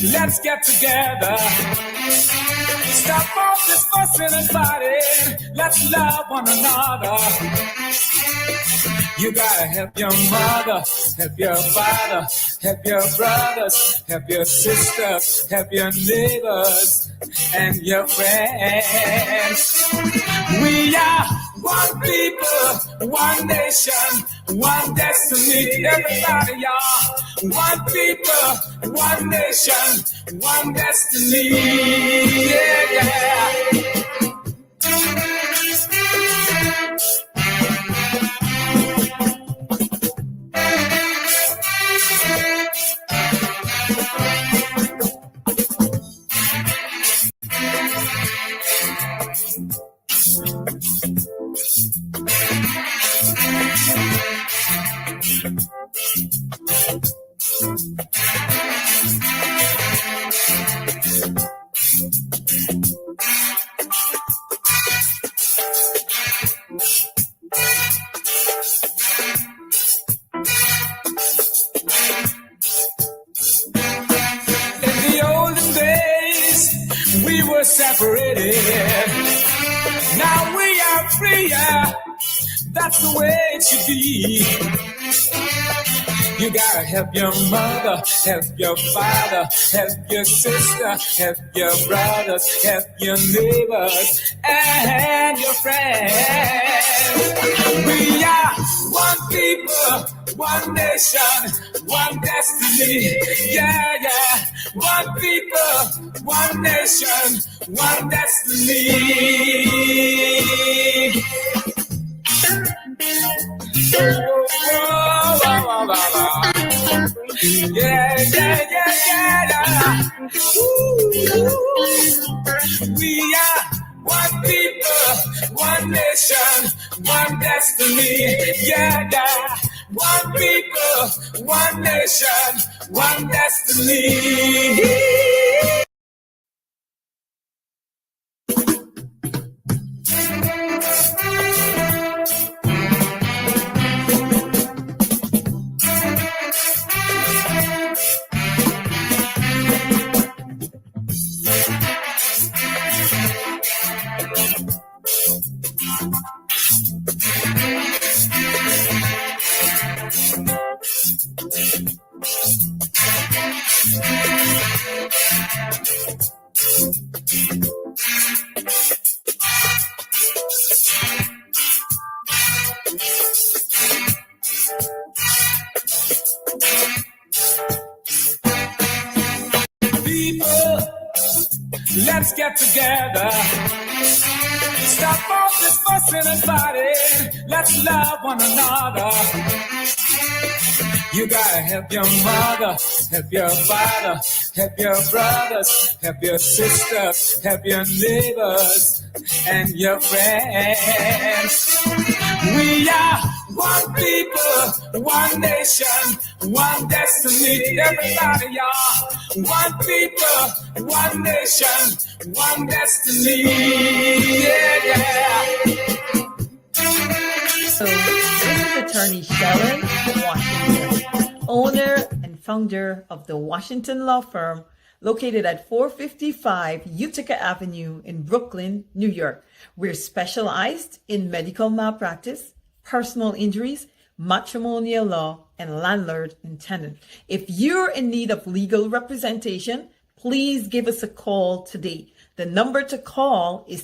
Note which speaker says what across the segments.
Speaker 1: let's get together. Stop all this fussing and fighting. Let's love one another. You gotta help your mother, help your father, help your brothers, help your sisters, help your neighbors and your friends. We are one people, one nation, one destiny. Everybody, y'all. One people, one nation, one destiny. Yeah, yeah. Separated. Now we are freer. That's the way it should be. You gotta help your mother, help your father, help your sister, help your brothers, help your neighbors and your friends. We are one people, one nation, one destiny. Yeah, yeah. One people, one nation, one destiny. Yeah, yeah, yeah, yeah. We are one people, one nation, one destiny. Yeah, yeah. One people, one nation, one destiny. Let's get together. Stop all this fussing and fighting. Let's love one another. You gotta help your mother, help your father, help your brothers, help your sisters, help your neighbors and your friends. We are one people, one nation, one destiny. Everybody, y'all. One people, one nation, one destiny. Yeah, yeah.
Speaker 2: So, this is Attorney Sharon Washington, owner and founder of the Washington Law Firm, located at 455 Utica Avenue in Brooklyn, New York. We're specialized in medical malpractice, personal injuries, matrimonial law, and landlord and tenant. If you're in need of legal representation, please give us a call today. The number to call is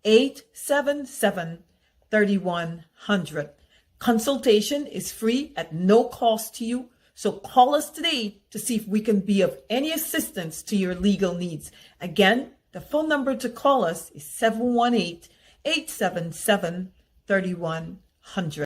Speaker 2: 718-877-3100. Consultation is free at no cost to you. So call us today to see if we can be of any assistance to your legal needs. Again, the phone number to call us is 718-877-3100.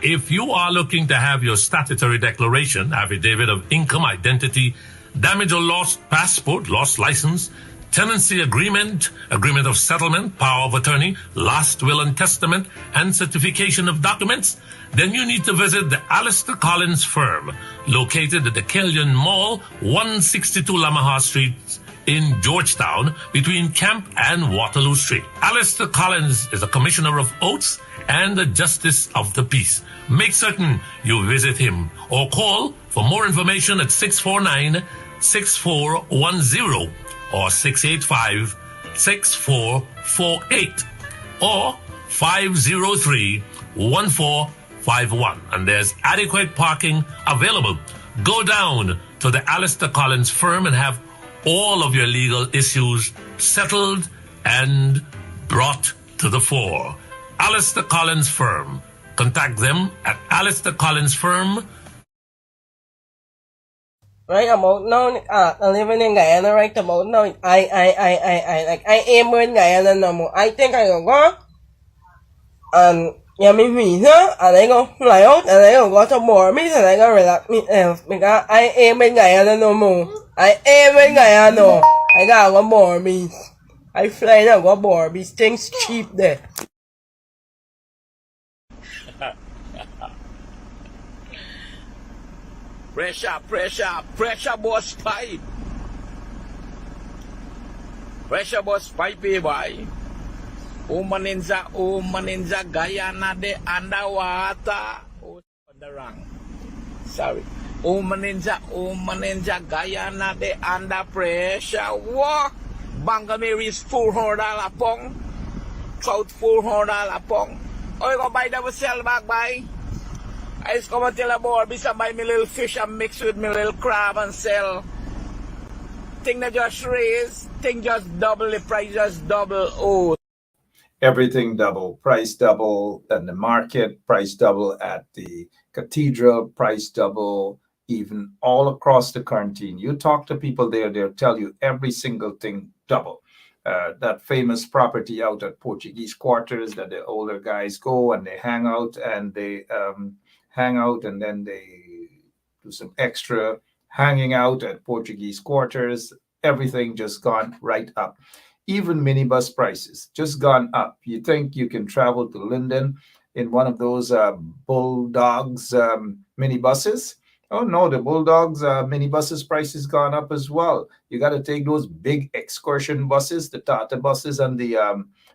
Speaker 3: If you are looking to have your statutory declaration, affidavit of income, identity, damage or lost passport, lost license, tenancy agreement, agreement of settlement, power of attorney, last will and testament, and certification of documents, then you need to visit the Alistair Collins firm, located at the Killian Mall, 162 Lamaha Street in Georgetown, between Camp and Waterloo Street. Alistair Collins is a commissioner of oaths and the justice of the peace. Make certain you visit him or call for more information at 649-6410 or 685-6448 or 503-1451. And there's adequate parking available. Go down to the Alistair Collins firm and have all of your legal issues settled and brought to the fore. Alistair Collins firm. Contact them at Alistair Collins firm.
Speaker 4: Right, I'm out now. I live in Guyana, right? I'm out now. Like, I am in Guyana no more. I think I will go and get me visa, and I go fly out, and I go to Mormis, and I go relax myself, because I am in Guyana no more. I am in Guyana. I gotta go Mormis. I fly now, go Mormis. Things cheap there.
Speaker 5: Pressure boss pipe. Pressure boss pipe, boy. Umaninza Guyana de underwater. Oh, on the wrong. Sorry. Umaninza Guyana de under pressure. What? Bangamere is $400 pong. Trout $400 pong. Oh, you go buy that sell back by. I just come and tell a boy, be some buy me little fish and mix with me little crab and sell. Thing that just raise, thing just double, the price just double. Oh.
Speaker 6: Everything double, price double at the market, price double at the cathedral, price double even all across the quarantine. You talk to people there, they'll tell you every single thing double. That famous property out at Portuguese Quarters that the older guys go and they hang out and then they do some extra hanging out at Portuguese Quarters. Everything just gone right up. Even minibus prices just gone up. You think you can travel to Linden in one of those Bulldogs minibuses? Oh no, the Bulldogs minibuses prices gone up as well. You got to take those big excursion buses, the Tata buses, and the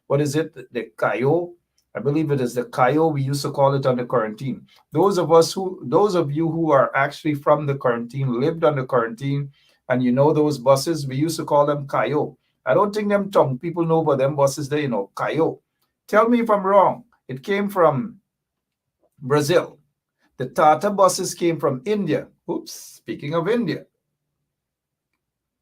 Speaker 6: what is it? The Cayo. I believe it is the Cayo. We used to call it under quarantine. Those of you who are actually from the quarantine, lived under quarantine, and you know those buses, we used to call them Cayo. I don't think them tongue people know about them buses there, Cayo. Tell me if I'm wrong. It came from Brazil. The Tata buses came from India. Oops, speaking of India.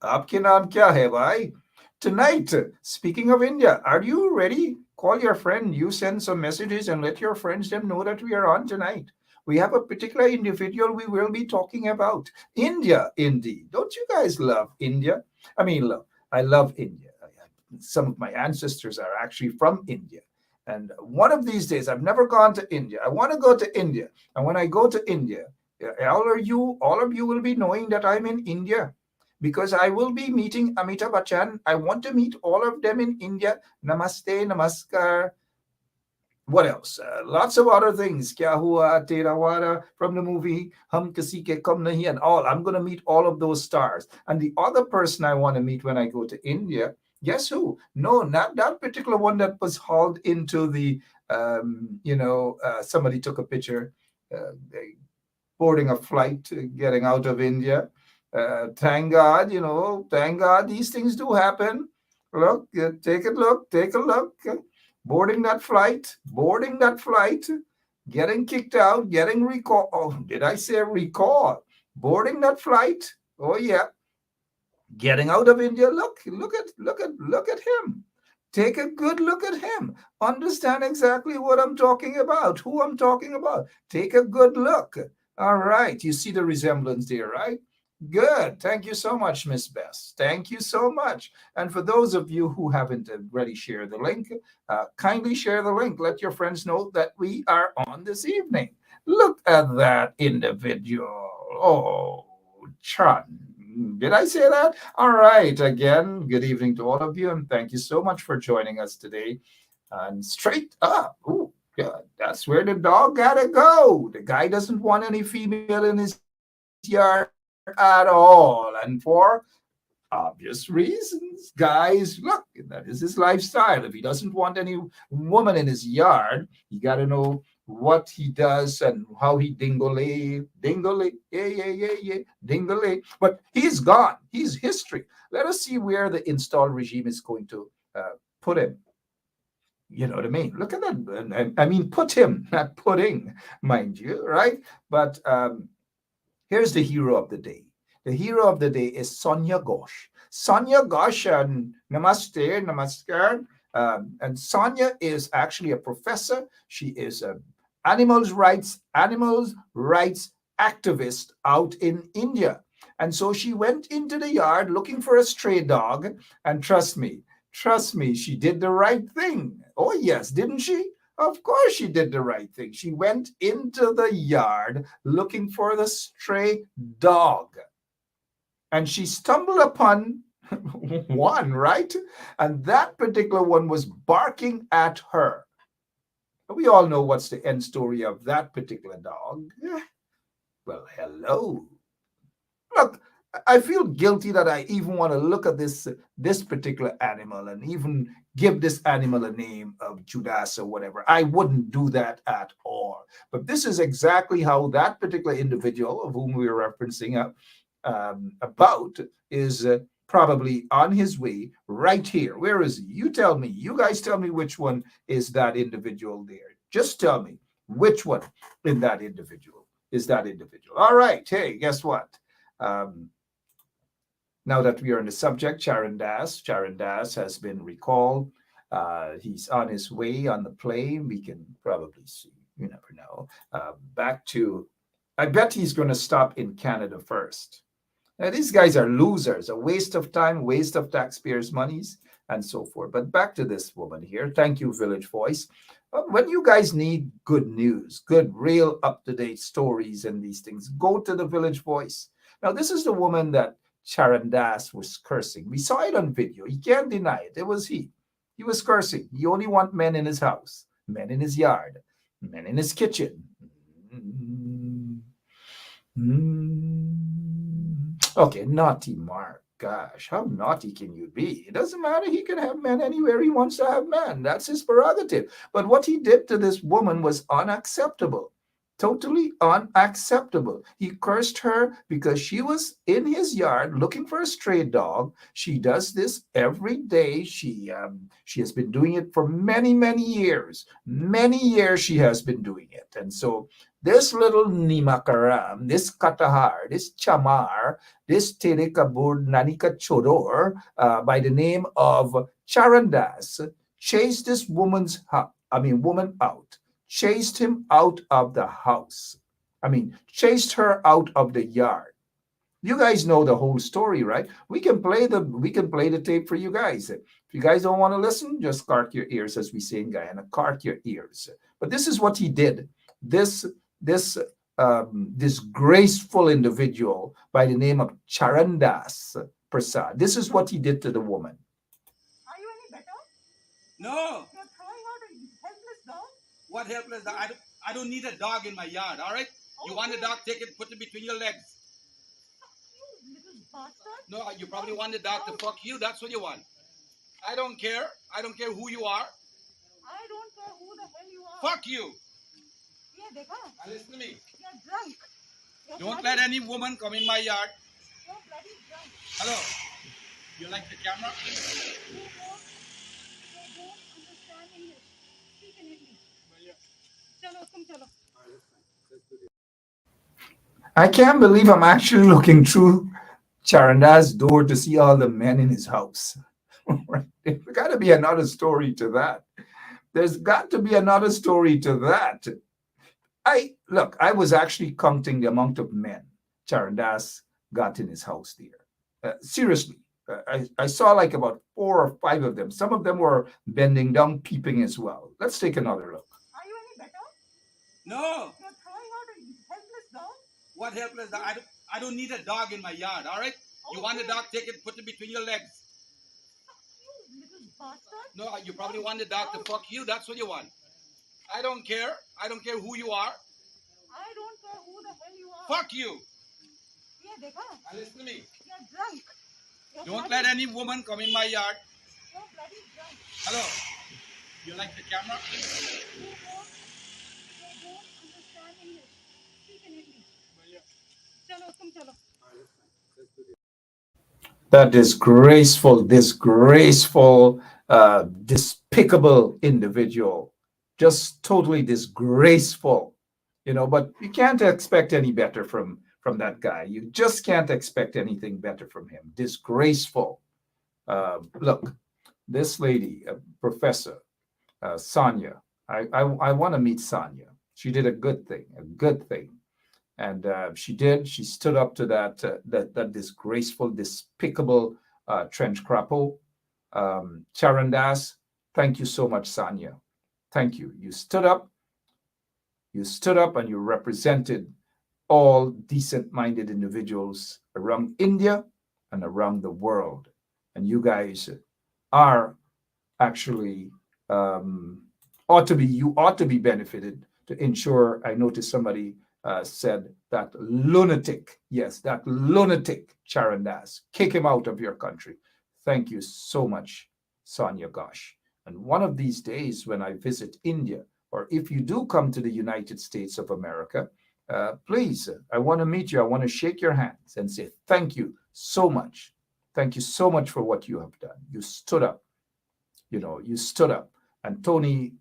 Speaker 6: Aapke naam kya hai, bhai? Tonight, speaking of India, are you ready? Call your friend. You send some messages and let your friends them know that we are on tonight. We have a particular individual we will be talking about. India, indeed. Don't you guys love India? I mean, look. I love India. Some of my ancestors are actually from India. And one of these days, I've never gone to India. I want to go to India. And when I go to India, all of you will be knowing that I'm in India because I will be meeting Amitabh Bachchan. I want to meet all of them in India. Namaste, namaskar. What else? Lots of other things. Kya hua, tera wara from the movie Hum Kisi Ke Kam Nahi and all. I'm going to meet all of those stars. And the other person I want to meet when I go to India, guess who? No, not that particular one that was hauled into the, somebody took a picture boarding a flight, getting out of India. Thank God, these things do happen. Look, take a look. Boarding that flight, getting kicked out, getting recalled. Oh, did I say recall? Boarding that flight. Oh yeah. Getting out of India. Look at him. Take a good look at him. Understand exactly what I'm talking about, who I'm talking about. Take a good look. All right. You see the resemblance there, right? Good. Thank you so much, Miss Bess. Thank you so much. And for those of you who haven't already shared the link, kindly share the link. Let your friends know that we are on this evening. Look at that individual. Oh, Chan. Did I say that? All right. Again, good evening to all of you. And thank you so much for joining us today. And straight up. Oh, God, that's where the dog gotta go. The guy doesn't want any female in his yard at all. And for Obvious reasons. Guys, look, that is his lifestyle. If he doesn't want any woman in his yard, you got to know what he does and how he dingle, yeah, dingle. But he's gone. He's history. Let us see where the install regime is going to put him. You know what I mean? Look at that. I mean, put him, not putting, mind you, right? But here's the hero of the day. The hero of the day is Sonia Ghosh. Sonia Ghosh, and namaste, namaskar. And Sonia is actually a professor. She is a animals rights activist out in India. And so she went into the yard looking for a stray dog. And trust me, she did the right thing. Oh, yes, didn't she? Of course she did the right thing. She went into the yard looking for the stray dog. And she stumbled upon one, right? And that particular one was barking at her. We all know what's the end story of that particular dog. Well, hello. Look, I feel guilty that I even want to look at this particular animal and even give this animal a name of Judas or whatever. I wouldn't do that at all. But this is exactly how that particular individual of whom we are referencing about is probably on his way right here. Where is he? You tell me. You guys tell me which one is that individual there. Just tell me which one in that individual is that individual. All right. Hey, guess what? Now that we are on the subject, Charan Das has been recalled. He's on his way on the plane. We can probably see. You never know. Back to, I bet he's going to stop in Canada first. Now, these guys are losers, a waste of time, waste of taxpayers' monies, and so forth. But back to this woman here. Thank you, Village Voice. When you guys need good news, good, real up-to-date stories and these things, go to the Village Voice. Now, this is the woman that Charan Das was cursing. We saw it on video. He can't deny it. It was he. He was cursing. He only wants men in his house, men in his yard, men in his kitchen. Okay, naughty Mark. Gosh, how naughty can you be? It doesn't matter. He can have men anywhere he wants to have men. That's his prerogative. But what he did to this woman was unacceptable. Totally unacceptable. He cursed her because she was in his yard looking for a stray dog. She does this every day. She has been doing it for many, many years. Many years she has been doing it. And so this little Nimakaram, this Katahar, this Chamar, this Terekabur Nanika Chodor, by the name of Charan Das, chased this woman out. Chased him out of the house. Chased her out of the yard. You guys know the whole story, right? We can play the tape for you guys. If you guys don't want to listen, just cark your ears, as we say in Guyana, cark your ears. But this is what he did. This graceful individual by the name of Charan Das Prasad. This is what he did to the woman.
Speaker 7: Are you any better?
Speaker 5: No.
Speaker 7: You're throwing out a helpless dog?
Speaker 5: What helpless dog? I don't need a dog in my yard, all right? You want a dog, take it, put it between your legs.
Speaker 7: You little bastard.
Speaker 5: No, you probably want the dog to fuck you. That's what you want. I don't care. I don't care who you are.
Speaker 7: I don't care who the hell you are.
Speaker 5: Fuck you.
Speaker 7: Yeah, dekha.
Speaker 5: Now listen to me.
Speaker 7: You're drunk. You're
Speaker 5: Don't
Speaker 7: bloody,
Speaker 5: let any woman come in my yard.
Speaker 7: You're bloody drunk.
Speaker 5: Hello. You like the camera?
Speaker 7: You don't understand English. Speak in Hindi. Chalo, tum chalo.
Speaker 6: I can't believe I'm actually looking through Charan Das' door to see all the men in his house. There's got to be another story to that. There's got to be another story to that. I was actually counting the amount of men Charan Das got in his house there. Seriously, I saw like about 4 or 5 of them. Some of them were bending down, peeping as well. Let's take another look.
Speaker 7: Are you any better?
Speaker 5: No.
Speaker 7: You're throwing out a helpless dog?
Speaker 5: What helpless dog? I don't need a dog in my yard, all right? You want a dog, take it, put it between your legs.
Speaker 7: You little bastard.
Speaker 5: No, you probably want the dog to fuck you. That's what you want. I don't care. I don't care who you are.
Speaker 7: I don't care who the hell you are.
Speaker 5: Fuck you.
Speaker 7: Yeah, dekha.
Speaker 5: Now listen to me.
Speaker 7: You're drunk. You're
Speaker 8: Don't
Speaker 7: bloody-
Speaker 8: let any woman come in my yard.
Speaker 7: You're bloody drunk.
Speaker 8: Hello. You like the camera?
Speaker 7: You don't understand English. Speak in Hindi. Chalo, tum chalo.
Speaker 6: That disgraceful, despicable individual. Just totally disgraceful, but you can't expect any better from that guy. You just can't expect anything better from him. Disgraceful. Look, this lady, Professor Sonia, I want to meet Sonia. She did a good thing, and she stood up to that disgraceful, despicable trench crapo, Charandas. Thank you so much, Sonia. Thank you. You stood up and you represented all decent-minded individuals around India and around the world. And you guys are actually ought to be benefited to ensure. I noticed somebody said that lunatic, yes, that lunatic Charandas, kick him out of your country. Thank you so much, Sonia Ghosh. And one of these days when I visit India, or if you do come to the United States of America, please, I want to meet you. I want to shake your hands and say thank you so much. Thank you so much for what you have done. You stood up. You stood up. And Tony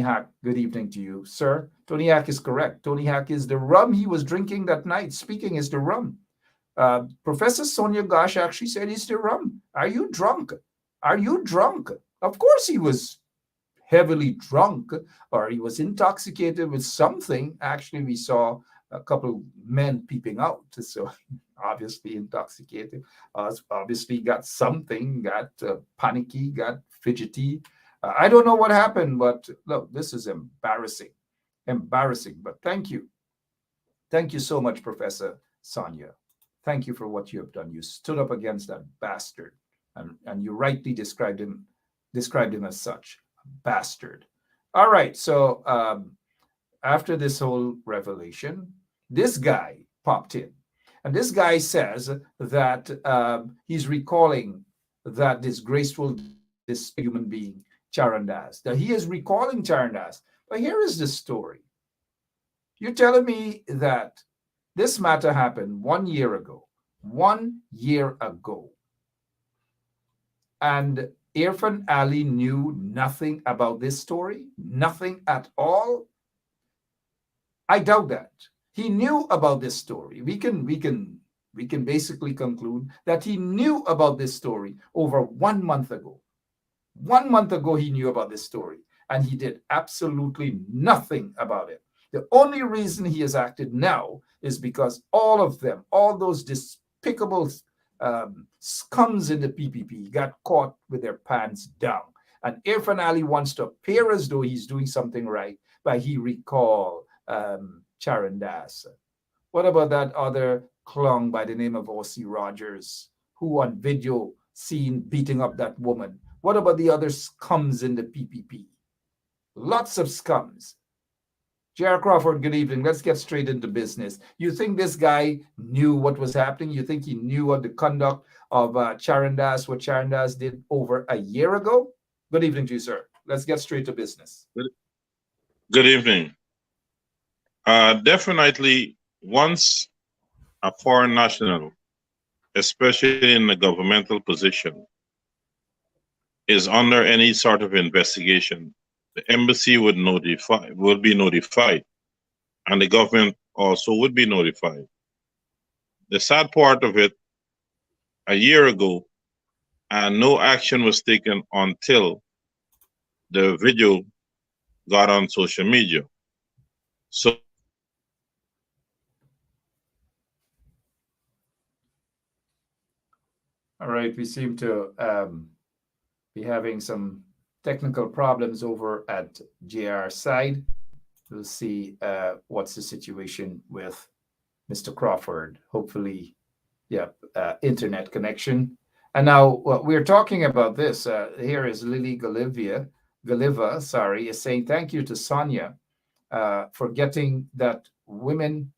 Speaker 6: Hack, good evening to you, sir. Tony Hack is correct. Tony Hack is the rum he was drinking that night. Speaking is the rum. Professor Sonia Ghosh actually said it's the rum. Are you drunk? Are you drunk? Of course he was heavily drunk, or he was intoxicated with something. Actually, we saw a couple men peeping out. So obviously intoxicated, obviously got something, got panicky, got fidgety. I don't know what happened, but look, this is embarrassing. But thank you so much, Professor Sonia. Thank you for what you have done. You stood up against that bastard, and you rightly described him as such, a bastard. All right, so after this whole revelation, this guy popped in, and this guy says that he's recalling that disgraceful, this human being, Charandas, that he is recalling Charandas. But here is the story. You're telling me that this matter happened 1 year ago. 1 year ago. And Irfaan Ali knew nothing about this story? Nothing at all? I doubt that. He knew about this story. We can basically conclude that he knew about this story over 1 month ago. 1 month ago, he knew about this story, and he did absolutely nothing about it. The only reason he has acted now is because all of them, all those despicable scums in the PPP, got caught with their pants down. And Irfaan Ali wants to appear as though he's doing something right, but he recalled Charandas. What about that other clown by the name of O.C. Rogers, who on video seen beating up that woman? What about the other scums in the PPP? Lots of scums. J.R. Crawford, good evening. Let's get straight into business. You think this guy knew what was happening? You think he knew what the conduct of Charandas, what Charandas did over a year ago? Good evening to you, sir. Let's get straight to business.
Speaker 9: Good evening. Definitely, once a foreign national, especially in a governmental position, is under any sort of investigation, the embassy would be notified, and the government also would be notified. The sad part of it, a year ago, and no action was taken until the video got on social media. So
Speaker 6: all right, we seem to be having some technical problems over at JR's side. We'll see what's the situation with Mr. Crawford. Hopefully, internet connection. And now we're talking about this. Here is Lily Galiva, is saying thank you to Sonia for getting that women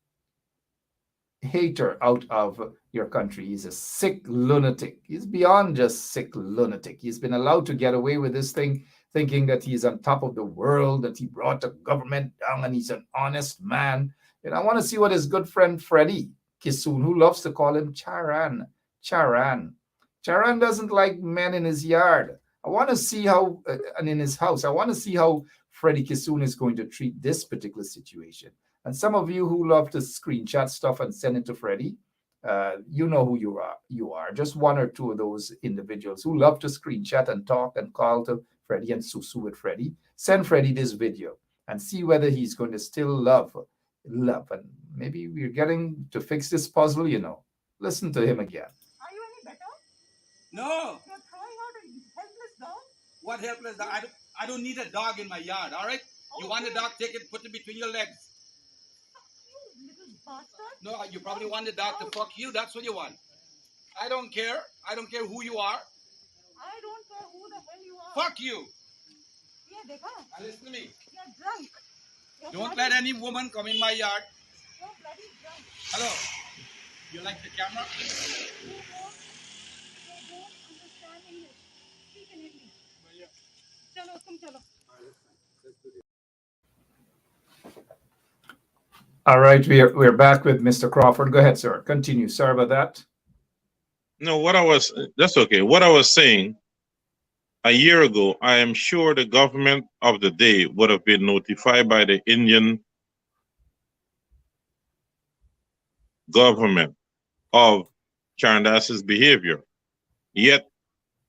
Speaker 6: hater out of your country. He's a sick lunatic. He's beyond just sick lunatic. He's been allowed to get away with this thing, thinking that he's on top of the world, that he brought the government down, and he's an honest man. And I want to see what his good friend Freddie Kissoon, who loves to call him Charan, Charan. Charan doesn't like men in his yard. I want to see how, and in his house, I want to see how Freddie Kissoon is going to treat this particular situation. And some of you who love to screenshot stuff and send it to Freddie, you know who you are. You are just one or two of those individuals who love to screenshot and talk and call to Freddie and susu with Freddie. Send Freddie this video and see whether he's going to still love. And maybe we're getting to fix this puzzle, you know. Listen to him again.
Speaker 7: Are you any better?
Speaker 8: No.
Speaker 7: You're throwing out a helpless dog?
Speaker 8: What helpless dog? I don't need a dog in my yard, all right? You want a dog, take it, put it between your legs.
Speaker 7: You little bastard.
Speaker 8: No, you probably want the dog to fuck you. That's what you want. I don't care. I don't care who you are.
Speaker 7: I don't care who the hell you are.
Speaker 8: Fuck you.
Speaker 7: Yeah, dekha.
Speaker 8: Now listen to me.
Speaker 7: You're drunk. You're
Speaker 8: Don't
Speaker 7: bloody-
Speaker 8: let any woman come in my yard.
Speaker 7: You're bloody drunk.
Speaker 8: Hello. You like the camera?
Speaker 7: They don't understand English. Speak in English. Chalo, tum chalo.
Speaker 6: All right, we're back with Mr. Crawford. Go ahead, sir. Continue. Sorry about that.
Speaker 9: No, that's okay. What I was saying, a year ago, I am sure the government of the day would have been notified by the Indian government of Charandass's behavior. Yet,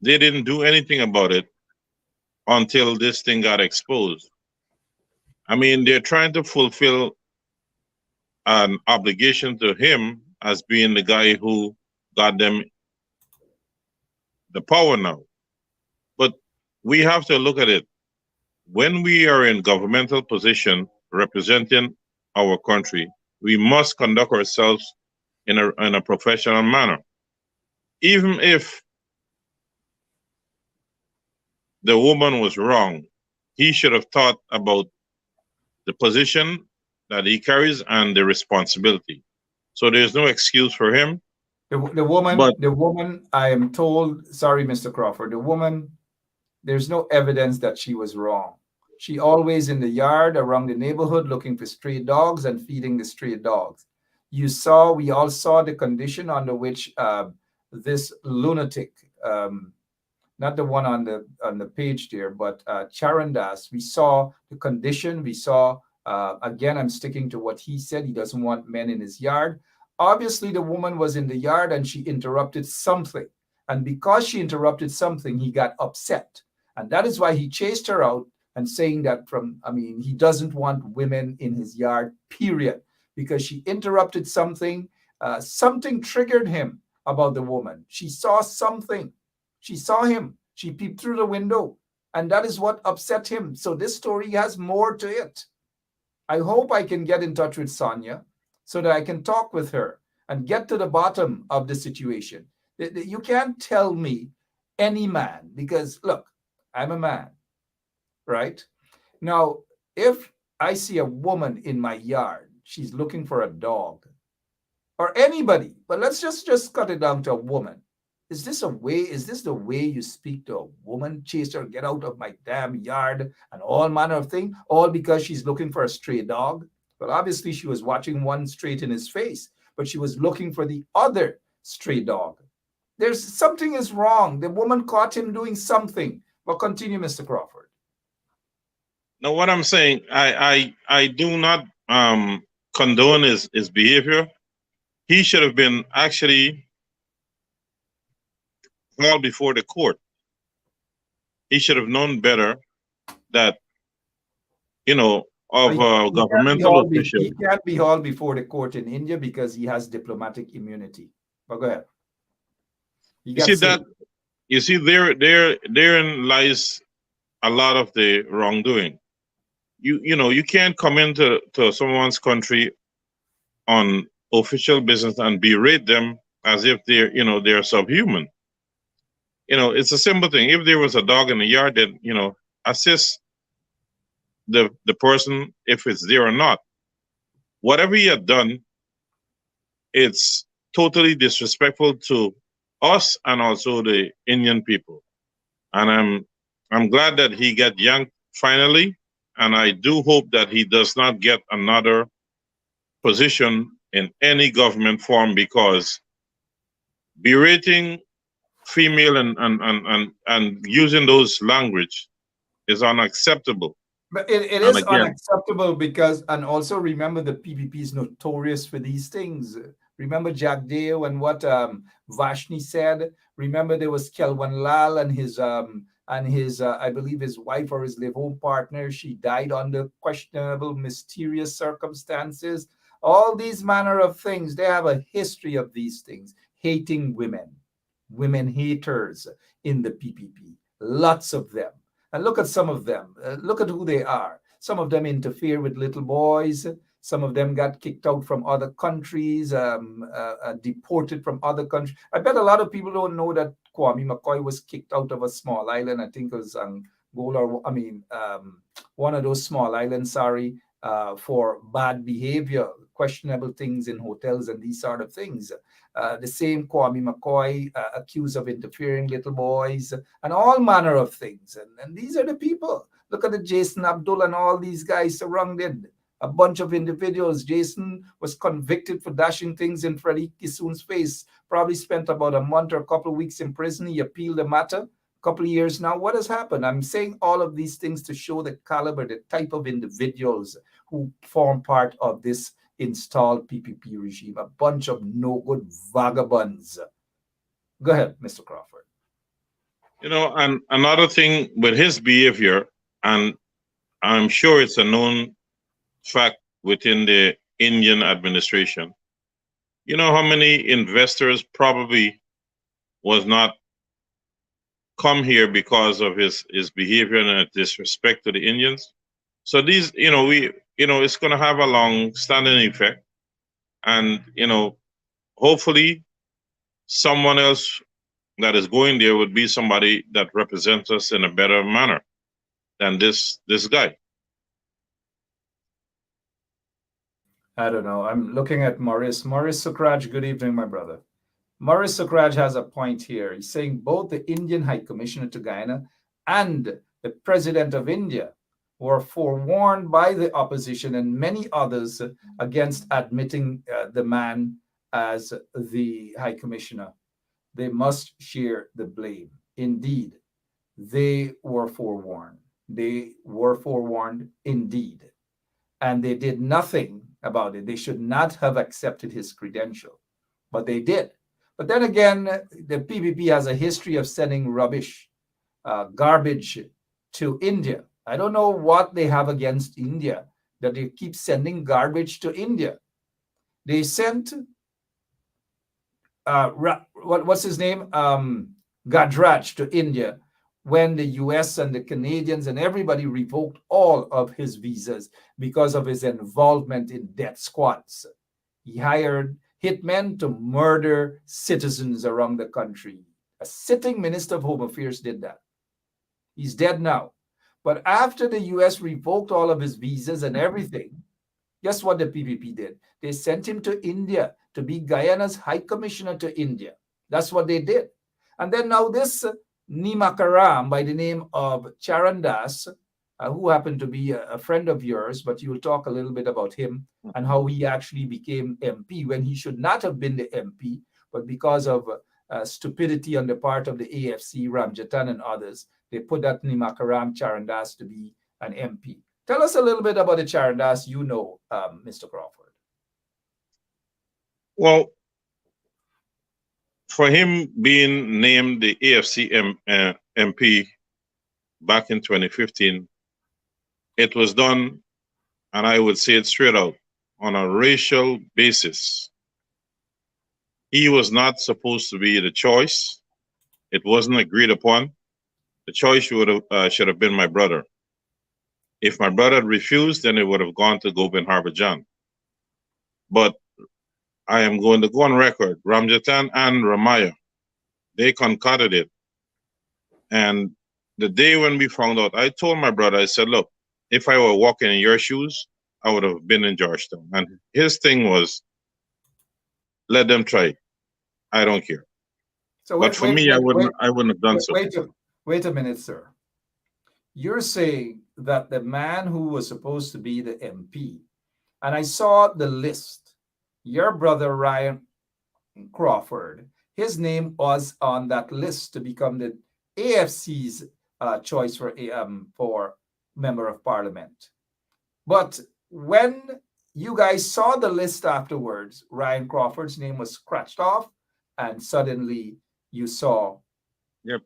Speaker 9: they didn't do anything about it until this thing got exposed. I mean, they're trying to fulfill an obligation to him as being the guy who got them the power now. But we have to look at it. When we are in governmental position representing our country, we must conduct ourselves in a professional manner. Even if the woman was wrong, he should have thought about the position that he carries and the responsibility. So there's no excuse for him.
Speaker 6: The woman, I am told, sorry, Mr. Crawford, the woman, there's no evidence that she was wrong. She always in the yard around the neighborhood looking for stray dogs and feeding the stray dogs. We all saw the condition under which this lunatic, not the one on the page there, but Charandas, we saw the condition. We saw, again, I'm sticking to what he said. He doesn't want men in his yard. Obviously, the woman was in the yard and she interrupted something. And because she interrupted something, he got upset. And that is why he chased her out and saying that he doesn't want women in his yard, period. Because she interrupted something. Something triggered him about the woman. She saw something. She saw him. She peeped through the window. And that is what upset him. So this story has more to it. I hope I can get in touch with Sonia so that I can talk with her and get to the bottom of the situation. You can't tell me any man, because look, I'm a man, right? Now, if I see a woman in my yard, she's looking for a dog or anybody, but let's just cut it down to a woman. Is this the way you speak to a woman? Chase her, get out of my damn yard, and all manner of things, all because she's looking for a stray dog? Well, obviously she was watching one straight in his face, but she was looking for the other stray dog. There's something is wrong. The woman caught him doing something. But continue, Mr. Crawford.
Speaker 9: Now, what I'm saying, I do not condone his behavior. He should have been actually called before the court. He should have known better that, of a governmental official.
Speaker 6: He can't be hauled before the court in India because he has diplomatic immunity. But go ahead.
Speaker 9: You see, therein lies a lot of the wrongdoing. You can't come into someone's country on official business and berate them as if they're subhuman. It's a simple thing. If there was a dog in the yard, then assist the person if it's there or not. Whatever he had done, it's totally disrespectful to us and also the Indian people. And I'm glad that he got yanked finally, and I do hope that he does not get another position in any government form, because berating female and using those language is unacceptable.
Speaker 6: But it
Speaker 9: And
Speaker 6: is
Speaker 9: again,
Speaker 6: unacceptable because, and also remember, the PPP is notorious for these things. Remember Jack Dale and what Vashni said. Remember there was Kelwan Lal and his I believe his wife or his live-home partner. She died under questionable, mysterious circumstances. All these manner of things. They have a history of these things, hating women, women haters in the PPP. Lots of them. And look at some of them. Look at who they are. Some of them interfere with little boys. Some of them got kicked out from other countries, deported from other countries. I bet a lot of people don't know that Kwame McCoy was kicked out of a small island. I think it was Angola, one of those small islands, for bad behavior, questionable things in hotels and these sort of things. The same Kwame McCoy accused of interfering little boys and all manner of things. And these are the people. Look at the Jason Abdul and all these guys surrounded. A bunch of individuals. Jason was convicted for dashing things in Freddie Kissoon's face. Probably spent about a month or a couple of weeks in prison. He appealed the matter. A couple of years now. What has happened? I'm saying all of these things to show the caliber, the type of individuals who form part of this installed PPP regime. A bunch of no good vagabonds. Go ahead, Mr. Crawford.
Speaker 9: And another thing with his behavior, and I'm sure it's a known fact within the Indian administration, you know how many investors probably was not come here because of his behavior and disrespect to the Indians. So these, it's going to have a long-standing effect, and hopefully someone else that is going there would be somebody that represents us in a better manner than this guy.
Speaker 6: I don't know. I'm looking at Maurice. Maurice Sukraj, good evening, my brother. Maurice Sukraj has a point here. He's saying both the Indian High Commissioner to Guyana and the President of India were forewarned by the opposition and many others against admitting the man as the High Commissioner. They must share the blame. Indeed, they were forewarned. They were forewarned indeed. And they did nothing about it. They should not have accepted his credential, but they did. But then again, the PPP has a history of sending rubbish, garbage to India. I don't know what they have against India, that they keep sending garbage to India. They sent, what's his name? Gadrach to India when the US and the Canadians and everybody revoked all of his visas because of his involvement in death squads. He hired hitmen to murder citizens around the country. A sitting Minister of Home Affairs did that. He's dead now. But after the US revoked all of his visas and everything, guess what the PPP did? They sent him to India to be Guyana's High Commissioner to India. That's what they did. And then now this Nimakaram by the name of Charandas, who happened to be a friend of yours, but you'll talk a little bit about him and how he actually became MP when he should not have been the MP, but because of stupidity on the part of the AFC, Ramjatan and others, they put that Nimakaram Charandas to be an MP. Tell us a little bit about the Charandas you know, Mr. Crawford.
Speaker 9: Well, for him being named the AFC MP back in 2015, it was done, and I would say it straight out, on a racial basis. He was not supposed to be the choice. It wasn't agreed upon. The choice should have been my brother. If my brother had refused, then it would have gone to Gobind Harbajan. But I am going to go on record. Ramjatan and Ramaya, they concocted it. And the day when we found out, I told my brother, I said, look, if I were walking in your shoes, I would have been in Georgetown. And his thing was, let them try. I don't care.
Speaker 6: So
Speaker 9: But for me, I wouldn't have done so.
Speaker 6: wait a minute, sir. You're saying that the man who was supposed to be the MP, and I saw the list, your brother Ryan Crawford, his name was on that list to become the AFC's choice for member of parliament. But when you guys saw the list afterwards, Ryan Crawford's name was scratched off, and suddenly you saw
Speaker 9: Yep.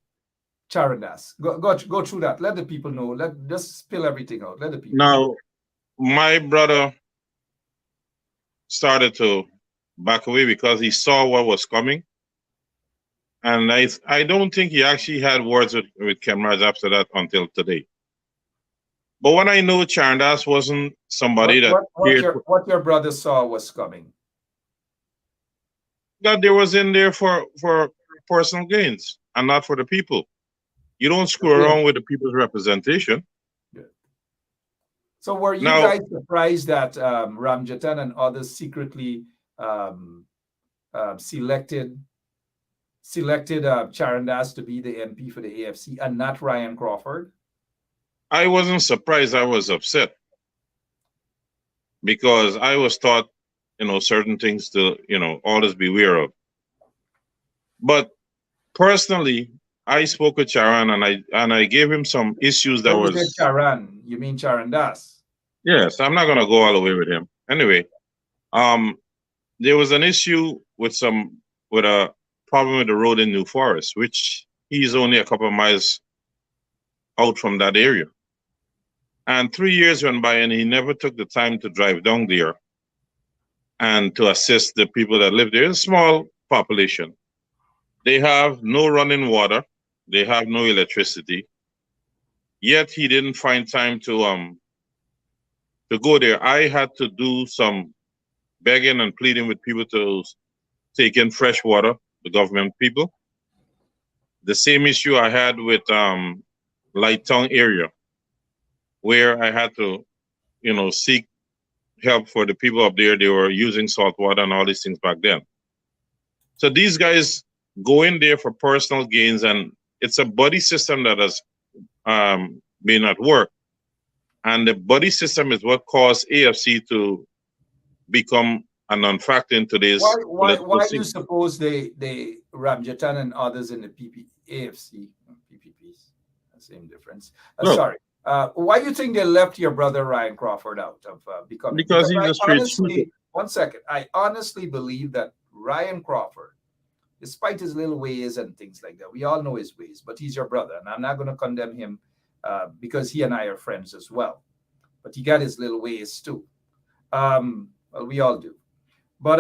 Speaker 6: Charandas. Go through that. Let the people know. Let just spill everything out. Let the people know.
Speaker 9: Now, my brother started to back away because he saw what was coming. And I don't think he actually had words with Kemraj after that until today. But when I know Charandas wasn't somebody
Speaker 6: what your brother saw was coming.
Speaker 9: That they was in there for personal gains and not for the people. You don't screw around with the people's representation.
Speaker 6: Yeah. So were you guys surprised that Ramjatan and others secretly selected Charandas to be the MP for the AFC and not Ryan Crawford?
Speaker 9: I wasn't surprised. I was upset because I was taught, certain things to, always be aware of. But personally, I spoke with Charan and I gave him some issues that was.
Speaker 6: You said Charan. You mean Charandas?
Speaker 9: Yes, I'm not gonna go all the way with him. Anyway, there was an issue with a problem with the road in New Forest, which he's only a couple of miles out from that area. And 3 years went by and he never took the time to drive down there and to assist the people that live there. It's a small population. They have no running water. They have no electricity. Yet he didn't find time to go there. I had to do some begging and pleading with people to take in fresh water, the government people. The same issue I had with Light Tongue area, where I had to, seek help for the people up there. They were using salt water and all these things back then. So these guys go in there for personal gains, and it's a buddy system that has been at work. And the buddy system is what caused AFC to become a non-factor in today's.
Speaker 6: Why do you suppose they Ramjatan and others in the AFC, PPPs, same difference. Sorry. Why do you think they left your brother Ryan Crawford out of becoming?
Speaker 9: Because he's a straight shooter.
Speaker 6: One second. I honestly believe that Ryan Crawford, despite his little ways and things like that, we all know his ways, but he's your brother, and I'm not going to condemn him because he and I are friends as well. But he got his little ways too. Well, we all do. But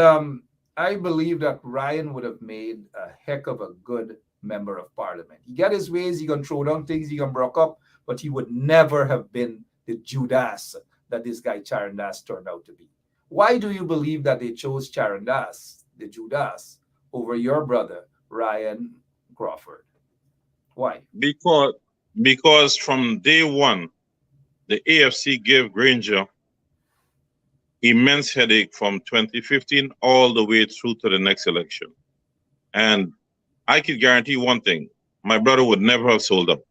Speaker 6: I believe that Ryan would have made a heck of a good member of parliament. He got his ways, he gonna throw down things, he gonna broke up, but he would never have been the Judas that this guy Charandas turned out to be. Why do you believe that they chose Charandas, the Judas, over your brother, Ryan Crawford? Why?
Speaker 9: Because from day one, the AFC gave Granger immense headache from 2015 all the way through to the next election. And I could guarantee one thing, my brother would never have sold up.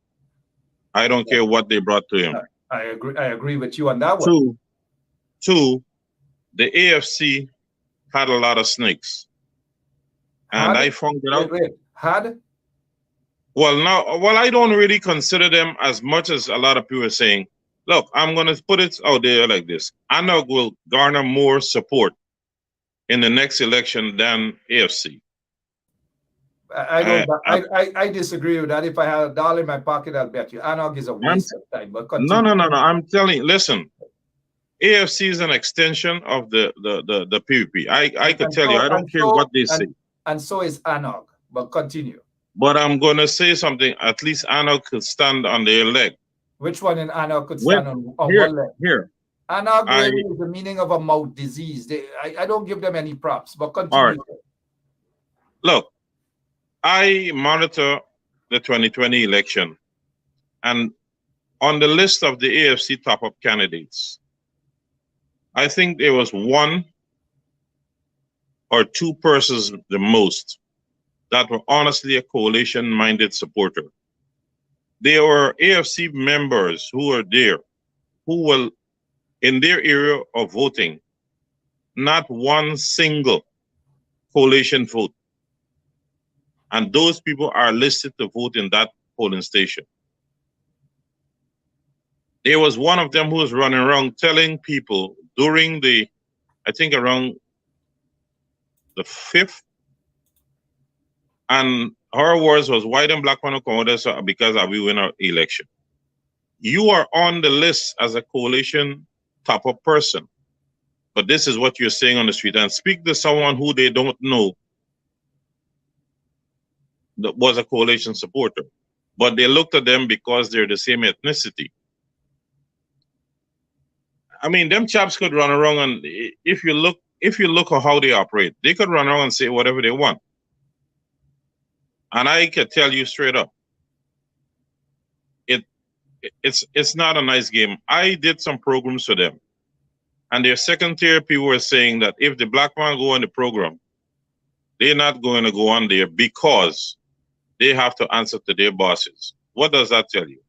Speaker 9: I don't care what they brought to him.
Speaker 6: I agree with you on that one.
Speaker 9: Two, the AFC had a lot of snakes. And I found it out.
Speaker 6: Had?
Speaker 9: Well, I don't really consider them as much as a lot of people are saying. Look, I'm going to put it out there like this. ANOG will garner more support in the next election than AFC.
Speaker 6: I disagree with that. If I had $1 in my pocket, I'll bet you. ANOG is a waste of time. But
Speaker 9: no. I'm telling you, listen. AFC is an extension of the PPP. I could tell you, I don't care what they say.
Speaker 6: And so is ANOG. But continue.
Speaker 9: But I'm going to say something. At least ANOG could stand on their leg.
Speaker 6: Which one in ANOG could stand on one leg?
Speaker 9: Here.
Speaker 6: ANOG really is the meaning of a mouth disease. I don't give them any props, but continue.
Speaker 9: All right. Look, I monitor the 2020 election, and on the list of the AFC top-up candidates, I think there was 1 or 2 persons the most that were honestly a coalition-minded supporter. There were AFC members who were there, who were in their area of voting, not one single coalition vote. And those people are listed to vote in that polling station. There was one of them who was running around telling people during the, I think around the 5th, and her words was, white and black man come with us because we win our election. You are on the list as a coalition type of person, but this is what you're saying on the street. And speak to someone who they don't know that was a coalition supporter, but they looked at them because they're the same ethnicity. I mean, them chaps could run around, and if you look at how they operate, they could run around and say whatever they want. And I can tell you straight up, it's not a nice game. I did some programs for them, and their second tier people were saying that if the black man go on the program, they're not going to go on there because they have to answer to their bosses. What does that tell you?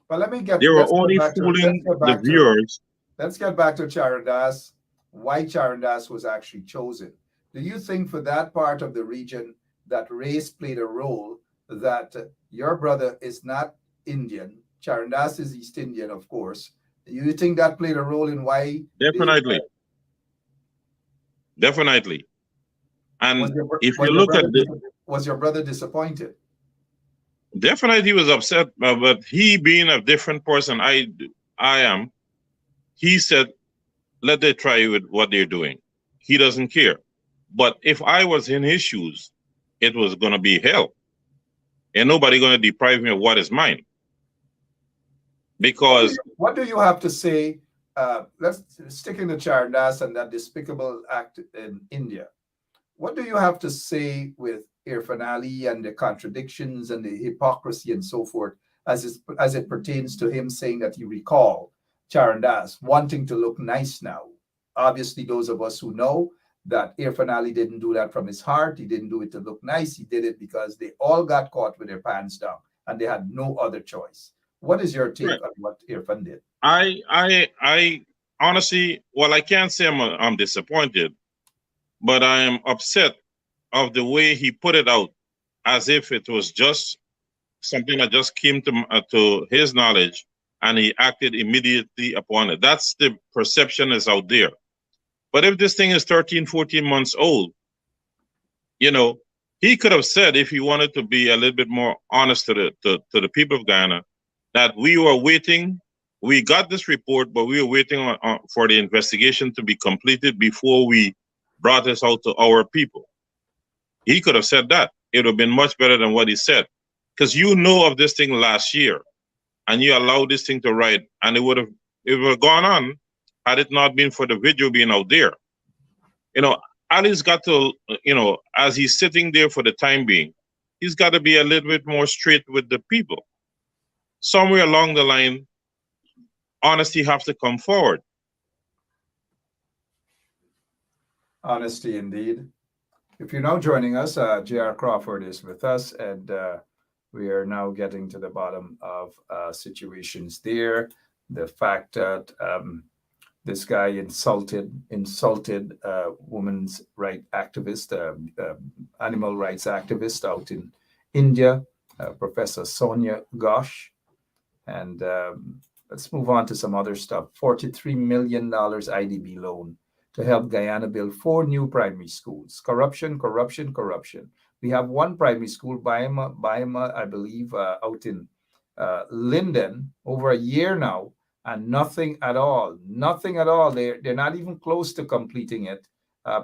Speaker 6: Well, let me get.
Speaker 9: They were only fooling the viewers.
Speaker 6: Let's get back to Charan Das. Why Charan Das was actually chosen? Do you think for that part of the region that race played a role? That your brother is not Indian, Charan Das is East Indian, of course. Do you think that played a role in why?
Speaker 9: Definitely. And if you look at this,
Speaker 6: was your brother disappointed?
Speaker 9: Definitely, he was upset. But he being a different person, I am. He said, "Let them try with what they're doing." He doesn't care. But if I was in his shoes, it was going to be hell. And nobody going to deprive me of what is mine. Because
Speaker 6: what do you have to say? Let's stick in the Charan Das and that despicable act in India. What do you have to say with Irfaan Ali and the contradictions and the hypocrisy and so forth as it pertains to him saying that he recalled Charan Das wanting to look nice now? Obviously, those of us who know that Irfaan Ali didn't do that from his heart. He didn't do it to look nice. He did it because they all got caught with their pants down and they had no other choice. What is your take on what Irfaan did?
Speaker 9: I honestly, well, I can't say I'm disappointed, but I am upset of the way he put it out, as if it was just something that just came to his knowledge, and he acted immediately upon it. That's the perception is out there. But if this thing is 13, 14 months old, you know, he could have said, if he wanted to be a little bit more honest to the people of Guyana, that we were waiting. We got this report, but we were waiting for the investigation to be completed before we brought this out to our people. He could have said that. It would have been much better than what he said. Because you know of this thing last year, and you allowed this thing to ride, and it would have gone on had it not been for the video being out there. You know, Ali's got to, you know, as he's sitting there for the time being, he's got to be a little bit more straight with the people. Somewhere along the line, honesty has to come forward.
Speaker 6: Honesty indeed. If you're now joining us, J.R. Crawford is with us, and we are now getting to the bottom of situations there. The fact that this guy insulted women's right activist, animal rights activist out in India, Professor Sonia Ghosh. And let's move on to some other stuff. $43 million IDB loan to help Guyana build 4 new primary schools. Corruption. We have one primary school, Baima, I believe, out in Linden, over a year now, and nothing at all. They're not even close to completing it.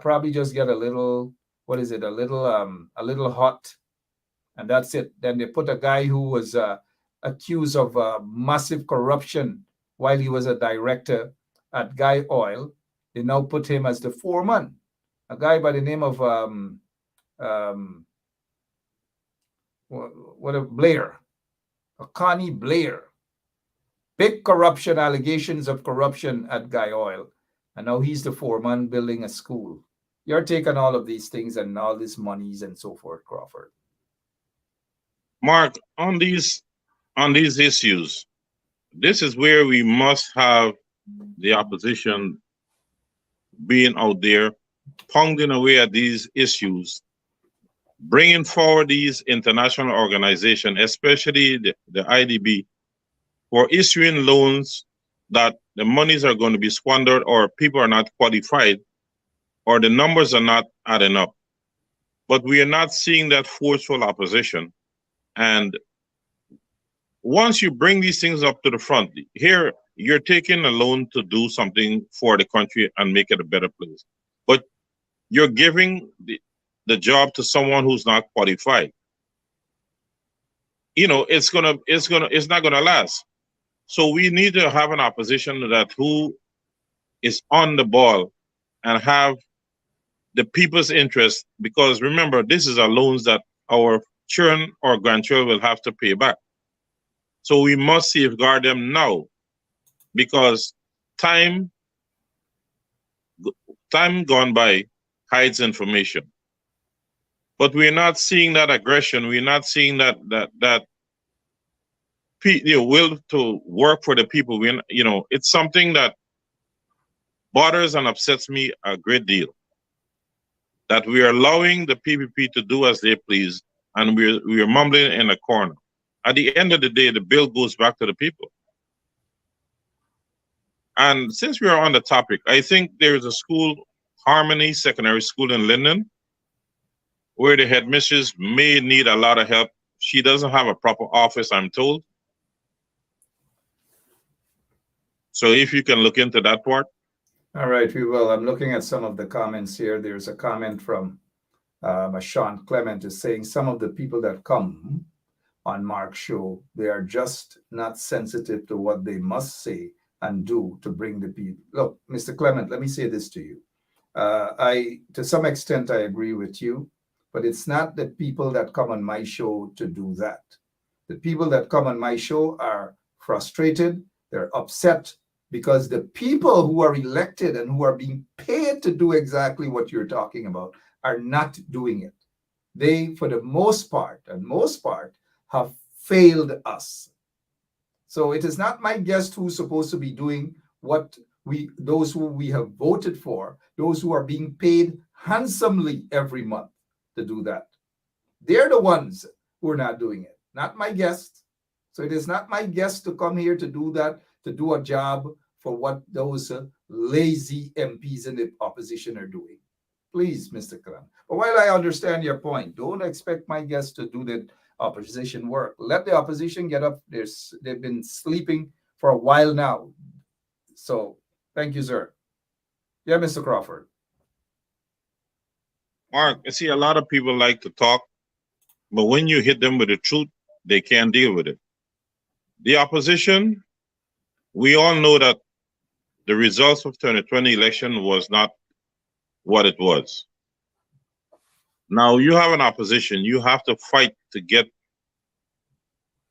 Speaker 6: Probably just get a little hot, and that's it. Then they put a guy who was accused of massive corruption while he was a director at Guy Oil. They now put him as the foreman, a guy by the name of Blair, Connie Blair. Big corruption, allegations of corruption at Guy Oil, and now he's the foreman building a school. Your take on all of these things and all these monies and so forth, Crawford.
Speaker 9: Mark, on these issues, this is where we must have the opposition being out there, pounding away at these issues, bringing forward these international organizations, especially the IDB, for issuing loans that the monies are going to be squandered or people are not qualified or the numbers are not adding up. But we are not seeing that forceful opposition. And once you bring these things up to the front, here you're taking a loan to do something for the country and make it a better place. But you're giving the job to someone who's not qualified. You know, it's not gonna last. So we need to have an opposition that who is on the ball and have the people's interest, because remember, this is a loans that our children or grandchildren will have to pay back. So we must safeguard them now, because time gone by hides information. But we're not seeing that aggression. We're not seeing that will to work for the people. It's something that bothers and upsets me a great deal. That we are allowing the PPP to do as they please, and we're mumbling in a corner. At the end of the day, the bill goes back to the people. And since we are on the topic, I think there is a school, Harmony Secondary School in Linden, where the headmistress may need a lot of help. She doesn't have a proper office, I'm told. So if you can look into that part.
Speaker 6: All right, we will. I'm looking at some of the comments here. There's a comment from Sean Clement is saying some of the people that come on Mark's show, they are just not sensitive to what they must say and do to bring the people. Look, Mr. Clement, let me say this to you. To some extent, I agree with you, but it's not the people that come on my show to do that. The people that come on my show are frustrated, they're upset, because the people who are elected and who are being paid to do exactly what you're talking about are not doing it. They, for the most part, have failed us. So it is not my guest who's supposed to be doing what those who we have voted for, those who are being paid handsomely every month to do that. They're the ones who are not doing it, not my guest. So it is not my guest to come here to do that, to do a job for what those lazy MPs in the opposition are doing. Please, Mr. Kalam. But while I understand your point, don't expect my guests to do the opposition work. Let the opposition get up. They've been sleeping for a while now. So thank you, sir. Yeah, Mr. Crawford.
Speaker 9: Mark, I see a lot of people like to talk, but when you hit them with the truth, they can't deal with it. The opposition, we all know that the results of 2020 election was not what it was. Now you have an opposition, you have to fight to get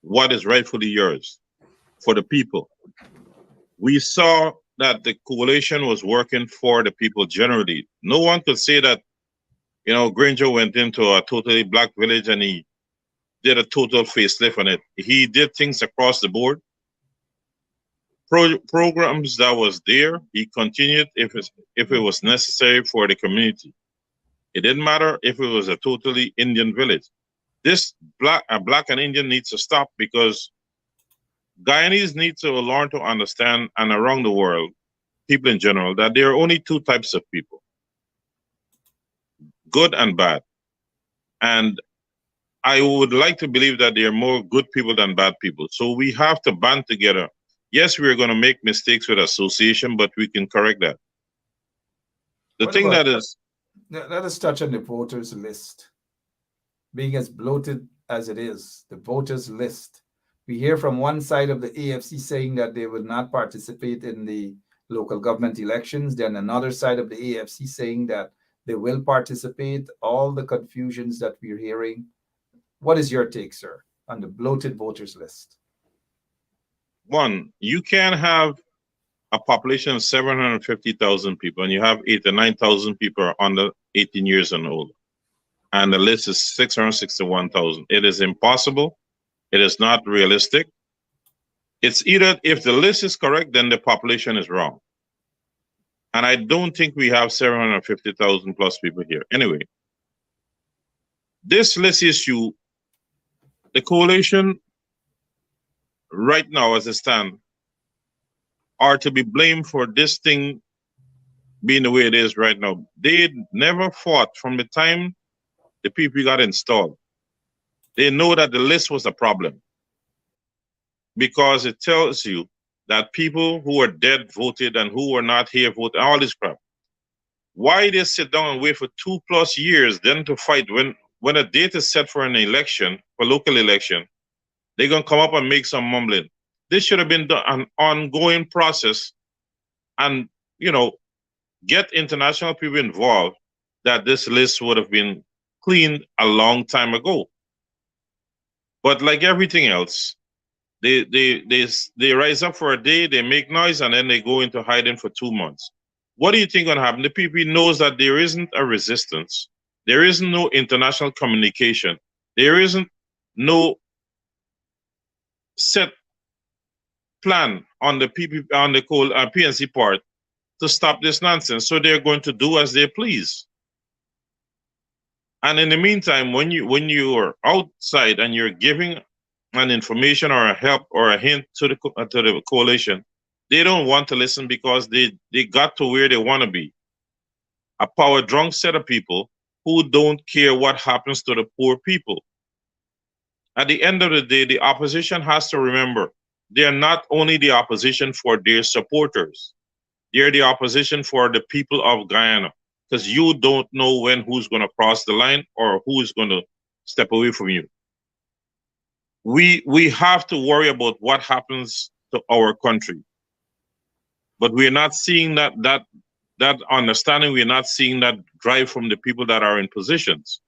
Speaker 9: what is rightfully yours for the people. We saw that the coalition was working for the people generally. No one could say that, Granger went into a totally black village and he did a total facelift on it. He did things across the board. Programs that was there, he continued if it was necessary for the community. It didn't matter if it was a totally Indian village. This black and Indian needs to stop, because Guyanese need to learn to understand, and around the world, people in general, that there are only two types of people, good and bad. And I would like to believe that there are more good people than bad people. So we have to band together. Yes, we're going to make mistakes with association, but we can correct that.
Speaker 6: Let us touch on the voters list. Being as bloated as it is, the voters list. We hear from one side of the AFC saying that they will not participate in the local government elections, then another side of the AFC saying that they will participate. All the confusions that we're hearing. What is your take, sir, on the bloated voters list?
Speaker 9: One, you can't have a population of 750,000 people, and you have 89,000 people are under 18 years and older, and the list is 661,000. It is impossible. It is not realistic. It's either, if the list is correct, then the population is wrong. And I don't think we have 750,000 plus people here. Anyway, this list issue, the coalition right now as it stands are to be blamed for this thing being the way it is right now. They never fought from the time the PPP got installed. They know that the list was a problem because it tells you that people who were dead voted and who were not here voted, all this crap. Why they sit down and wait for 2+ years then to fight when a date is set for an election, for local election, they're going to come up and make some mumbling. This should have been an ongoing process and, you know, get international people involved, that this list would have been cleaned a long time ago. But like everything else, they rise up for a day, they make noise, and then they go into hiding for 2 months. What do you think going to happen? The PPP knows that there isn't a resistance. There isn't no international communication. There isn't no set plan on the PPP, on the PNC part to stop this nonsense. So they're going to do as they please. And in the meantime, when you are outside and you're giving an information or a help or a hint to the coalition, they don't want to listen because they got to where they want to be. A power drunk set of people who don't care what happens to the poor people. At the end of the day, the opposition has to remember they are not only the opposition for their supporters, they're the opposition for the people of Guyana, because you don't know when who's going to cross the line or who is going to step away from you. We have to worry about what happens to our country, but we're not seeing that understanding. We're not seeing that drive from the people that are in positions,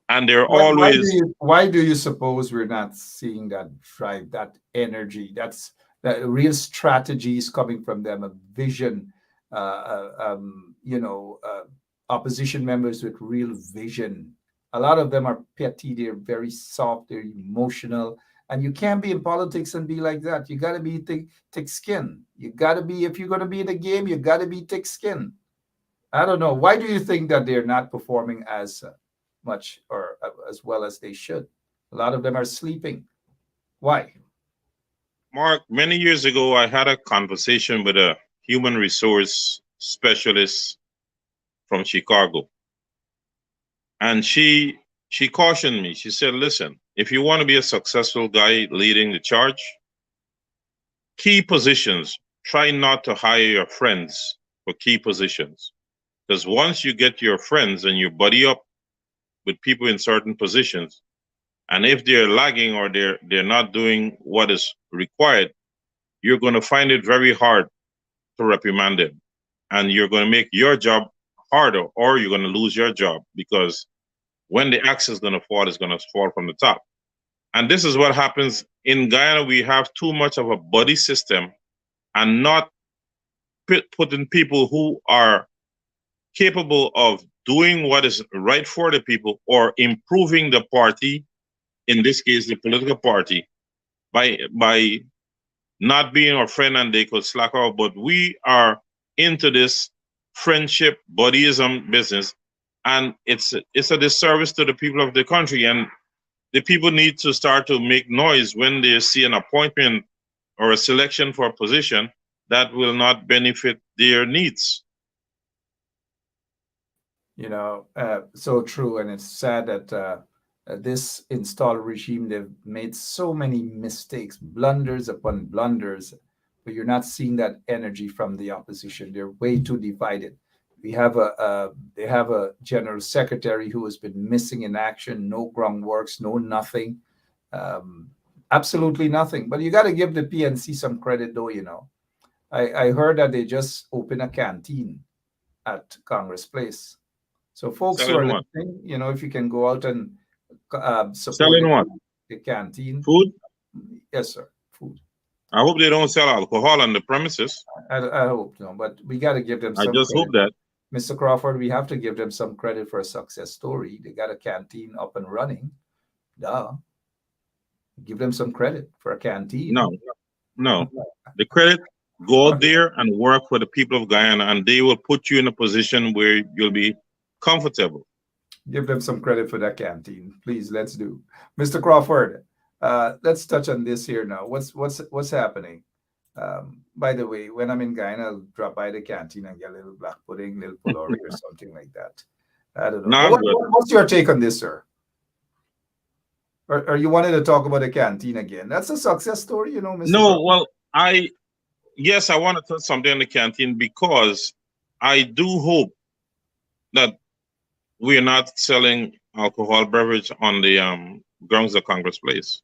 Speaker 9: and they're always.
Speaker 6: Why do you suppose we're not seeing that drive, that energy? That's that real strategies coming from them, a vision. Opposition members with real vision. A lot of them are petty. They're very soft. They're emotional. And you can't be in politics and be like that. You got to be thick skin. You got to be, if you're going to be in the game, you got to be thick skin. I don't know. Why do you think that they're not performing as much or as well as they should? A lot of them are sleeping. Why?
Speaker 9: Mark, many years ago, I had a conversation with a human resource specialist from Chicago. And she cautioned me. She said, listen, if you want to be a successful guy leading the charge, key positions, try not to hire your friends for key positions. Because once you get your friends and you buddy up with people in certain positions, and if they're lagging or they're not doing what is required, you're going to find it very hard to reprimand them. And you're going to make your job harder, or you're going to lose your job, because when the axe is going to fall, it's going to fall from the top. And this is what happens in Guyana. We have too much of a buddy system and not putting people who are capable of doing what is right for the people or improving the party, in this case, the political party, by not being our friend and they could slack off. But we are into this friendship, buddyism business, and it's a disservice to the people of the country. And the people need to start to make noise when they see an appointment or a selection for a position that will not benefit their needs.
Speaker 6: So true. And it's sad that this installed regime, they've made so many mistakes, blunders upon blunders, but you're not seeing that energy from the opposition. They're way too divided. They have a general secretary who has been missing in action, no groundworks, no nothing, absolutely nothing. But you got to give the PNC some credit, though. I heard that they just opened a canteen at Congress Place. So folks who are listening, if you can go out and support
Speaker 9: selling what?
Speaker 6: The canteen.
Speaker 9: Food?
Speaker 6: Yes, sir. Food.
Speaker 9: I hope they don't sell alcohol on the premises.
Speaker 6: I hope no, but we got to give them
Speaker 9: I
Speaker 6: some
Speaker 9: just
Speaker 6: credit.
Speaker 9: hope that.
Speaker 6: Mr. Crawford, we have to give them some credit for a success story. They got a canteen up and running. Duh. Give them some credit for a canteen.
Speaker 9: No. The credit, go out there and work for the people of Guyana, and they will put you in a position where you'll be comfortable.
Speaker 6: Give them some credit for that canteen. Please, let's do. Mr. Crawford, let's touch on this here now. What's happening? By the way, when I'm in Guyana, I'll drop by the canteen and get a little black pudding, little pulori or something like that. I don't know. What's your take on this, sir? Or you wanted to talk about the canteen again? That's a success story, you know, Mr.
Speaker 9: No,
Speaker 6: Crawford.
Speaker 9: well, I want to touch something in the canteen because I do hope that we are not selling alcohol beverage on the grounds of Congress Place.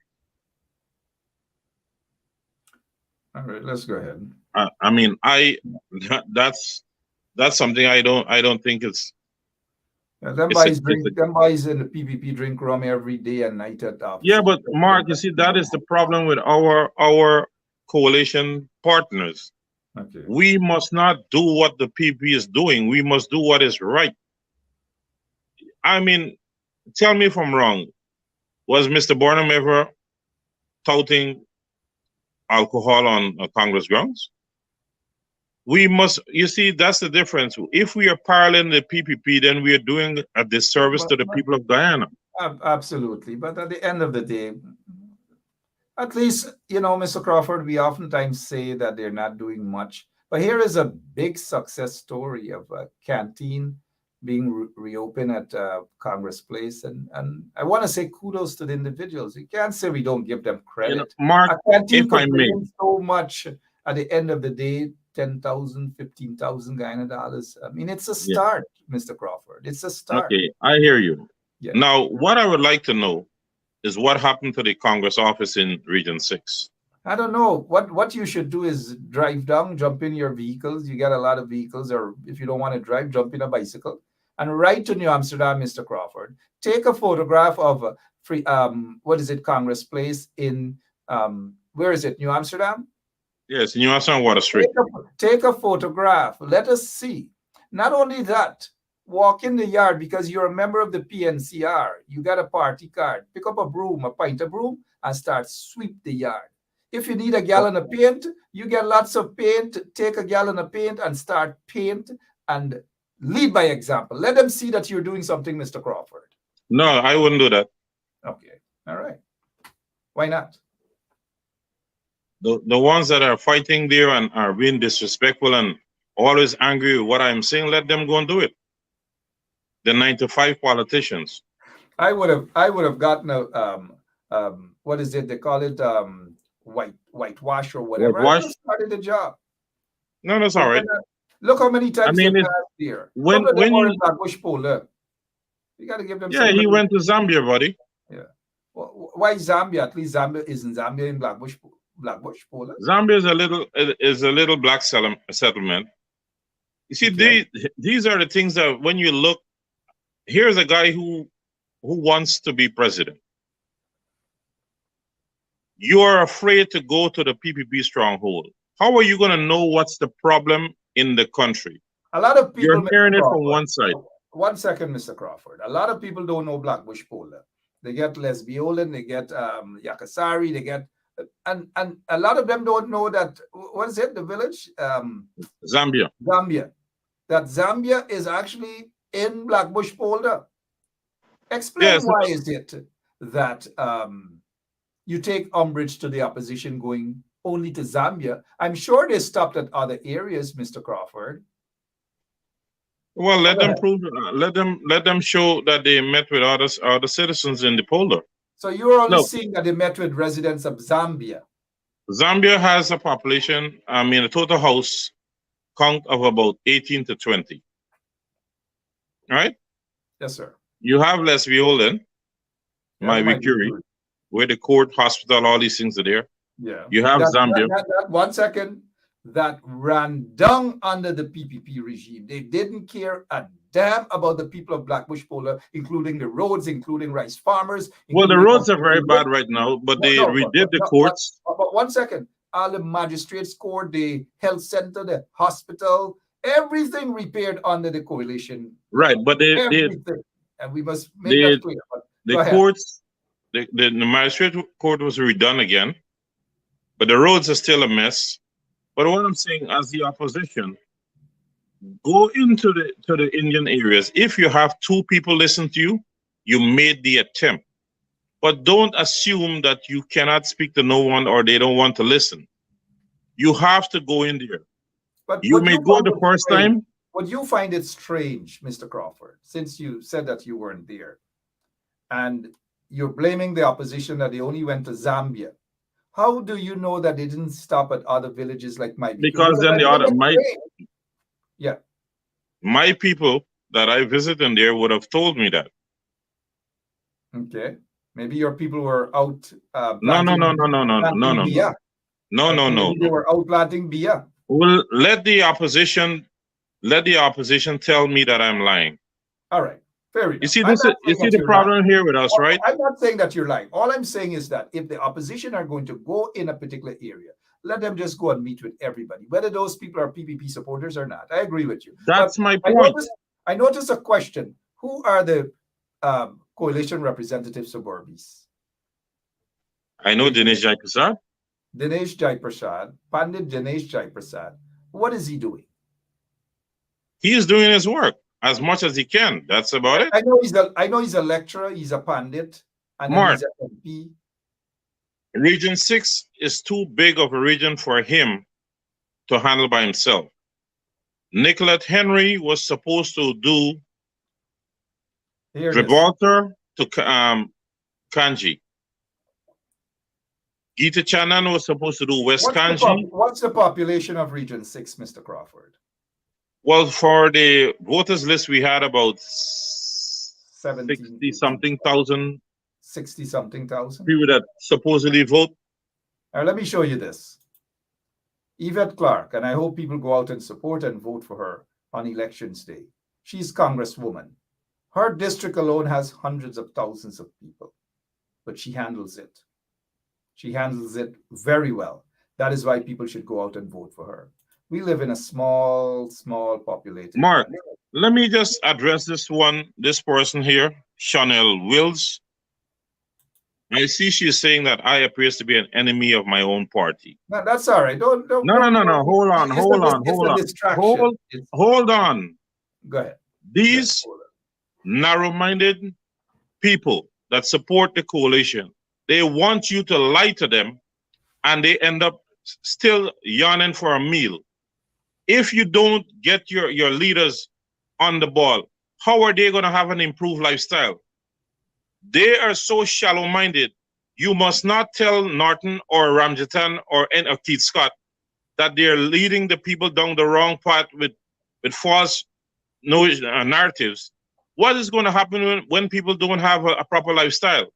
Speaker 6: All right, let's go ahead.
Speaker 9: I mean, that's something I don't think it's.
Speaker 6: Them boys in the PPP drink rum every day and night at office.
Speaker 9: Yeah, but Mark, you see, that is the problem with our coalition partners.
Speaker 6: Okay.
Speaker 9: We must not do what the PPP is doing. We must do what is right. I mean, tell me if I'm wrong. Was Mr. Barnum ever touting alcohol on Congress grounds? We must, you see, that's the difference. If we are paralleling the PPP, then we are doing a disservice to the people of Guyana.
Speaker 6: Absolutely. But at the end of the day, at least, you know, Mr. Crawford, we oftentimes say that they're not doing much. But here is a big success story of a canteen being reopened at Congress Place. And I want to say kudos to the individuals. You can't say we don't give them credit.
Speaker 9: You know, Mark,
Speaker 6: a canteen
Speaker 9: if I may,
Speaker 6: so much at the end of the day, 10,000, 15,000 Guyana dollars. I mean, it's a start, Mr. Crawford. It's a start.
Speaker 9: Okay, I hear you.
Speaker 6: Yeah.
Speaker 9: Now, what I would like to know is what happened to the Congress office in Region 6.
Speaker 6: I don't know. What you should do is drive down, jump in your vehicles. You got a lot of vehicles, or if you don't want to drive, jump in a bicycle and ride to New Amsterdam, Mr. Crawford. Take a photograph of Congress Place in where is it? New Amsterdam?
Speaker 9: Yes, New Amsterdam Water Street.
Speaker 6: Take a photograph. Let us see. Not only that, walk in the yard because you're a member of the PNCR. You got a party card. Pick up a broom, a pint of broom, and start sweep the yard. If you need a gallon of paint, you get lots of paint. Take a gallon of paint and start paint and lead by example. Let them see that you're doing something, Mr. Crawford.
Speaker 9: No, I wouldn't do that.
Speaker 6: Okay. All right. Why not?
Speaker 9: The ones that are fighting there and are being disrespectful and always angry with what I'm saying, let them go and do it. The 9-to-5 politicians.
Speaker 6: I would have gotten a what is it? They call it whitewash or whatever.
Speaker 9: Whitewash?
Speaker 6: I started the job.
Speaker 9: No, that's all right.
Speaker 6: Look how many times
Speaker 9: I mean,
Speaker 6: they passed here.
Speaker 9: when
Speaker 6: Bush Polar, you got to give them.
Speaker 9: Yeah, he went to Zambia, buddy.
Speaker 6: Yeah. Well, why Zambia? At least Zambia isn't Zambia in Blackbush Polar.
Speaker 9: Zambia is a little black settlement. You see, these are the things that when you look, here's a guy who wants to be president. You are afraid to go to the PPP stronghold. How are you going to know what's the problem in the country?
Speaker 6: A lot of people.
Speaker 9: You're hearing it from one side.
Speaker 6: 1 second, Mr. Crawford. A lot of people don't know Blackbush Polar. They get Lesbiolan, they get Yakasari, they get, and a lot of them don't know that, what is it, the village?
Speaker 9: Zambia.
Speaker 6: That Zambia is actually in Blackbush Polder. Explain why is it that you take umbrage to the opposition going only to Zambia? I'm sure they stopped at other areas, Mr. Crawford.
Speaker 9: Well, let them prove. Let them show that they met with other citizens in the polder.
Speaker 6: So you're only seeing that they met with residents of Zambia.
Speaker 9: Zambia has a population, a total house count of about 18 to 20. Right?
Speaker 6: Yes, sir.
Speaker 9: You have Lesbiolan, my Curie, where the court, hospital, all these things are there.
Speaker 6: Yeah.
Speaker 9: You have Zambia.
Speaker 6: 1 second. That ran down under the PPP regime. They didn't care a damn about the people of Blackbush Polar, including the roads, including rice farmers.
Speaker 9: Well, the roads are very bad right now, but they redid the courts.
Speaker 6: But 1 second. all the magistrates court, the health center, the hospital, everything repaired under the coalition.
Speaker 9: Right, but
Speaker 6: Everything. And we must make that clear. But
Speaker 9: the
Speaker 6: go ahead.
Speaker 9: courts, the magistrate court was redone again, but the roads are still a mess. But what I'm saying, as the opposition, go into the Indian areas. If you have 2 people listen to you, you made the attempt. But don't assume that you cannot speak to no one or they don't want to listen. You have to go in there.
Speaker 6: But
Speaker 9: You may go the first time.
Speaker 6: Would you find it strange, Mr. Crawford, since you said that you weren't there, and you're blaming the opposition that they only went to Zambia? How do you know that they didn't stop at other villages like my people?
Speaker 9: Because then my people that I visited there would have told me that.
Speaker 6: Okay. Maybe your people were out.
Speaker 9: No.
Speaker 6: They were out planting beer.
Speaker 9: Well, let the opposition tell me that I'm lying.
Speaker 6: All right. Fair enough.
Speaker 9: You see the problem here with us, right?
Speaker 6: I'm not saying that you're lying. All I'm saying is that if the opposition are going to go in a particular area, let them just go and meet with everybody, whether those people are PPP supporters or not. I agree with you.
Speaker 9: That's my point.
Speaker 6: I noticed a question. Who are the coalition representatives of Burbis?
Speaker 9: I know Dinesh Jai Prasad.
Speaker 6: Dinesh Jai Prasad, Pandit Dinesh Jai Prasad. What is he doing?
Speaker 9: He is doing his work as much as he can. That's about it.
Speaker 6: I know he's a lecturer, he's a pandit, and he's an MP.
Speaker 9: Region 6 is too big of a region for him to handle by himself. Nicolette Henry was supposed to do Gibraltar to Kanji. Geeta Chanan was supposed to do West Kanji.
Speaker 6: What's the population of Region 6, Mr. Crawford?
Speaker 9: Well, for the voters list, we had about
Speaker 6: 60-something
Speaker 9: thousand.
Speaker 6: 60-something thousand
Speaker 9: people that supposedly vote.
Speaker 6: All right, let me show you this. Yvette Clark, and I hope people go out and support and vote for her on elections day. She's Congresswoman. Her district alone has hundreds of thousands of people, but she handles it. She handles it very well. That is why people should go out and vote for her. We live in a small populated.
Speaker 9: Mark, let me just address this person here, Chanel Wills. I see she's saying that I appears to be an enemy of my own party.
Speaker 6: No, that's all right. Don't.
Speaker 9: No. Hold on.
Speaker 6: Go ahead.
Speaker 9: These narrow-minded people that support the coalition, they want you to lie to them, and they end up still yearning for a meal. If you don't get your leaders on the ball, how are they going to have an improved lifestyle? They are so shallow-minded. You must not tell Norton or Ramjatan or Keith Scott that they're leading the people down the wrong path with false narratives. What is going to happen when people don't have a proper lifestyle?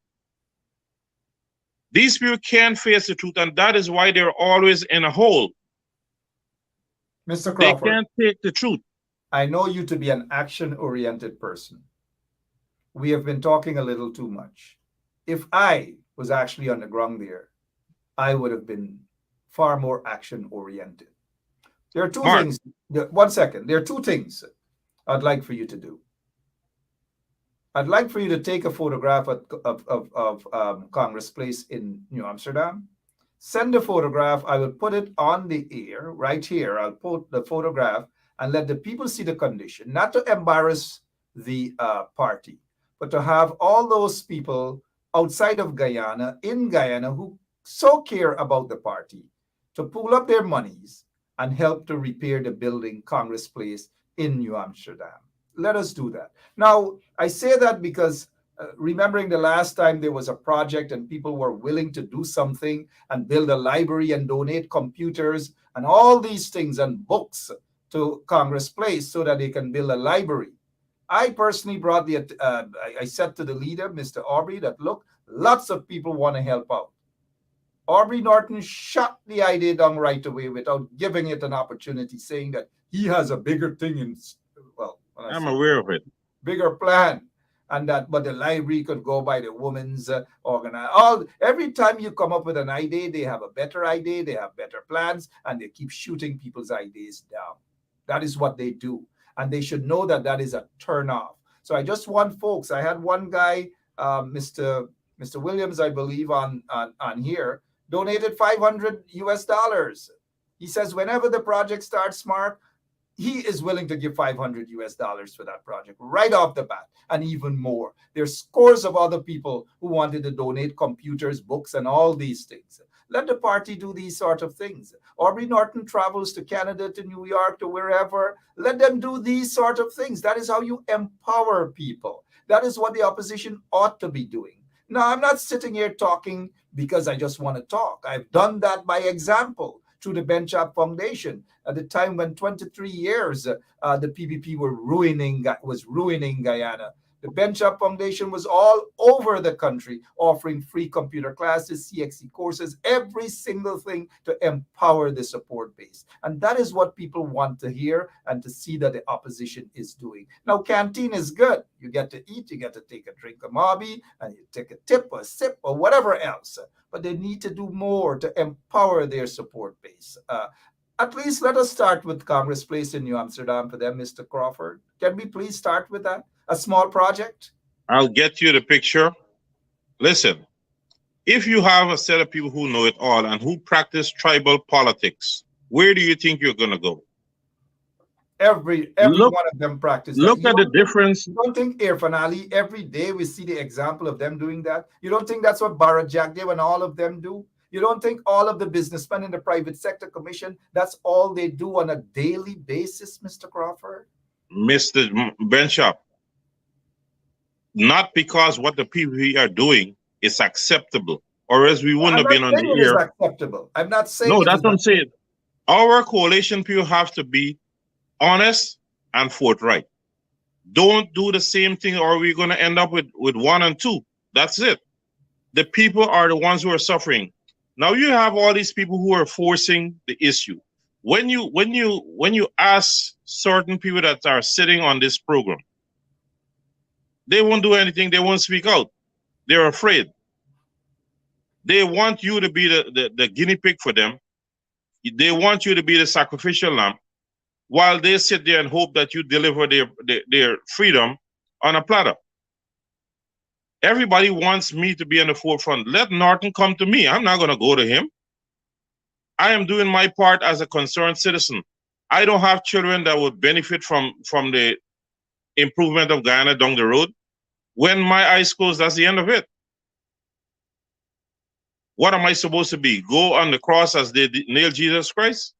Speaker 9: These people can't face the truth, and that is why they're always in a hole.
Speaker 6: Mr. Crawford,
Speaker 9: they can't take the truth.
Speaker 6: I know you to be an action-oriented person. We have been talking a little too much. If I was actually on the ground there, I would have been far more action-oriented. There are two things. 1 second. There are two things I'd like for you to do. I'd like for you to take a photograph of Congress Place in New Amsterdam. Send the photograph. I will put it on the air right here. I'll put the photograph and let the people see the condition, not to embarrass the party, but to have all those people outside of Guyana, in Guyana, who so care about the party, to pool up their monies and help to repair the building, Congress Place in New Amsterdam. Let us do that. Now, I say that because remembering the last time there was a project and people were willing to do something and build a library and donate computers and all these things and books to Congress Place so that they can build a library. I personally brought I said to the leader, Mr. Aubrey, that look, lots of people want to help out. Aubrey Norton shot the idea down right away without giving it an opportunity, saying that he has a bigger thing in, well,
Speaker 9: I'm aware of it.
Speaker 6: Bigger plan. And that, but the library could go by the women's organize. Every time you come up with an idea, they have a better idea, they have better plans, and they keep shooting people's ideas down. That is what they do, and they should know that that is a turn off. So I just want folks. I had one guy, Mr. Williams, I believe, on here, donated $500. He says whenever the project starts, Mark, he is willing to give $500 for that project right off the bat, and even more. There's scores of other people who wanted to donate computers, books, and all these things. Let the party do these sort of things. Aubrey Norton travels to Canada, to New York, to wherever. Let them do these sort of things. That is how you empower people. That is what the opposition ought to be doing. Now, I'm not sitting here talking because I just want to talk. I've done that by example through the Bench Up Foundation at the time when 23 years the PPP was ruining Guyana. The Bench Up Foundation was all over the country offering free computer classes, CXC courses, every single thing to empower the support base. And that is what people want to hear and to see that the opposition is doing. Now, canteen is good. You get to eat, you get to take a drink of Mobby, and you take a tip or a sip or whatever else. But they need to do more to empower their support base. At least let us start with Congress Place in New Amsterdam for them, Mr. Crawford. Can we please start with that? A small project?
Speaker 9: I'll get you the picture. Listen, if you have a set of people who know it all and who practice tribal politics, where do you think you're going to go?
Speaker 6: Every one of them practice that.
Speaker 9: Look at the difference.
Speaker 6: You don't think Irfaan Ali, every day we see the example of them doing that? You don't think that's what Bharat Jagdev and all of them do? You don't think all of the businessmen in the private sector commission, that's all they do on a daily basis, Mr. Crawford?
Speaker 9: Mr. Benchop, not because what the PPP are doing is acceptable, or else we wouldn't have been on the air.
Speaker 6: Acceptable. I'm not saying.
Speaker 9: No, that's what I'm saying. Our coalition people have to be honest and forthright. Don't do the same thing, or we're going to end up with 1 and 2. That's it. The people are the ones who are suffering. Now you have all these people who are forcing the issue. When you ask certain people that are sitting on this program, they won't do anything. They won't speak out. They're afraid. They want you to be the guinea pig for them. They want you to be the sacrificial lamb, while they sit there and hope that you deliver their freedom on a platter. Everybody wants me to be in the forefront. Let Norton come to me. I'm not going to go to him. I am doing my part as a concerned citizen. I don't have children that would benefit from the improvement of Guyana down the road. When my eyes close, that's the end of it. What am I supposed to be? Go on the cross as they nailed Jesus Christ?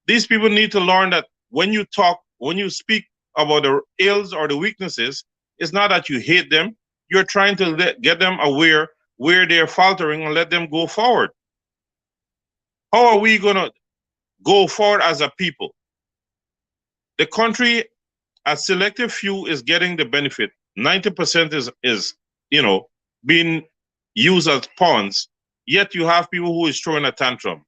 Speaker 9: These people need to learn that when you speak about the ills or the weaknesses, it's not that you hate them. You're trying to get them aware where they're faltering and let them go forward. How are we going to go forward as a people? The country, a selective few is getting the benefit. 90% is being used as pawns. Yet you have people who is throwing a tantrum.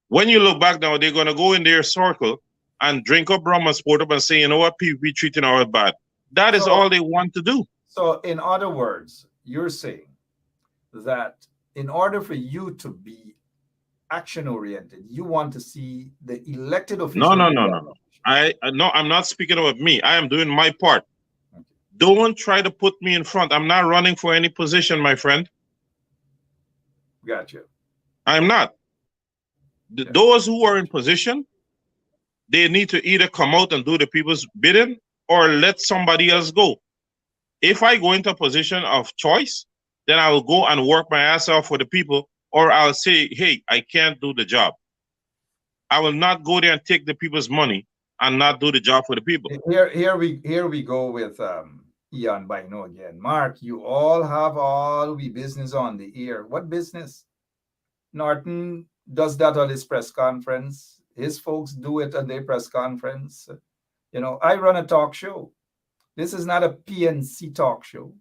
Speaker 9: When you look back now, they're going to go in their circle and drink up rum and sport up and say, you know what, people be treating our bad. That is all they want to do. So
Speaker 6: in other words, you're saying that in order for you to be action-oriented, you want to see the elected officials.
Speaker 9: No. I'm not speaking about me. I am doing my part. Okay. Don't try to put me in front. I'm not running for any position, my friend.
Speaker 6: Gotcha.
Speaker 9: I'm not. Those who are in position, they need to either come out and do the people's bidding or let somebody else go. If I go into a position of choice, then I will go and work my ass off for the people, or I'll say, hey, I can't do the job. I will not go there and take the people's money and not do the job for the people.
Speaker 6: Here we go with Ian Bino again. Mark, you all have all the business on the air. What business? Norton does that on his press conference. His folks do it on their press conference. I run a talk show. This is not a PNC talk show.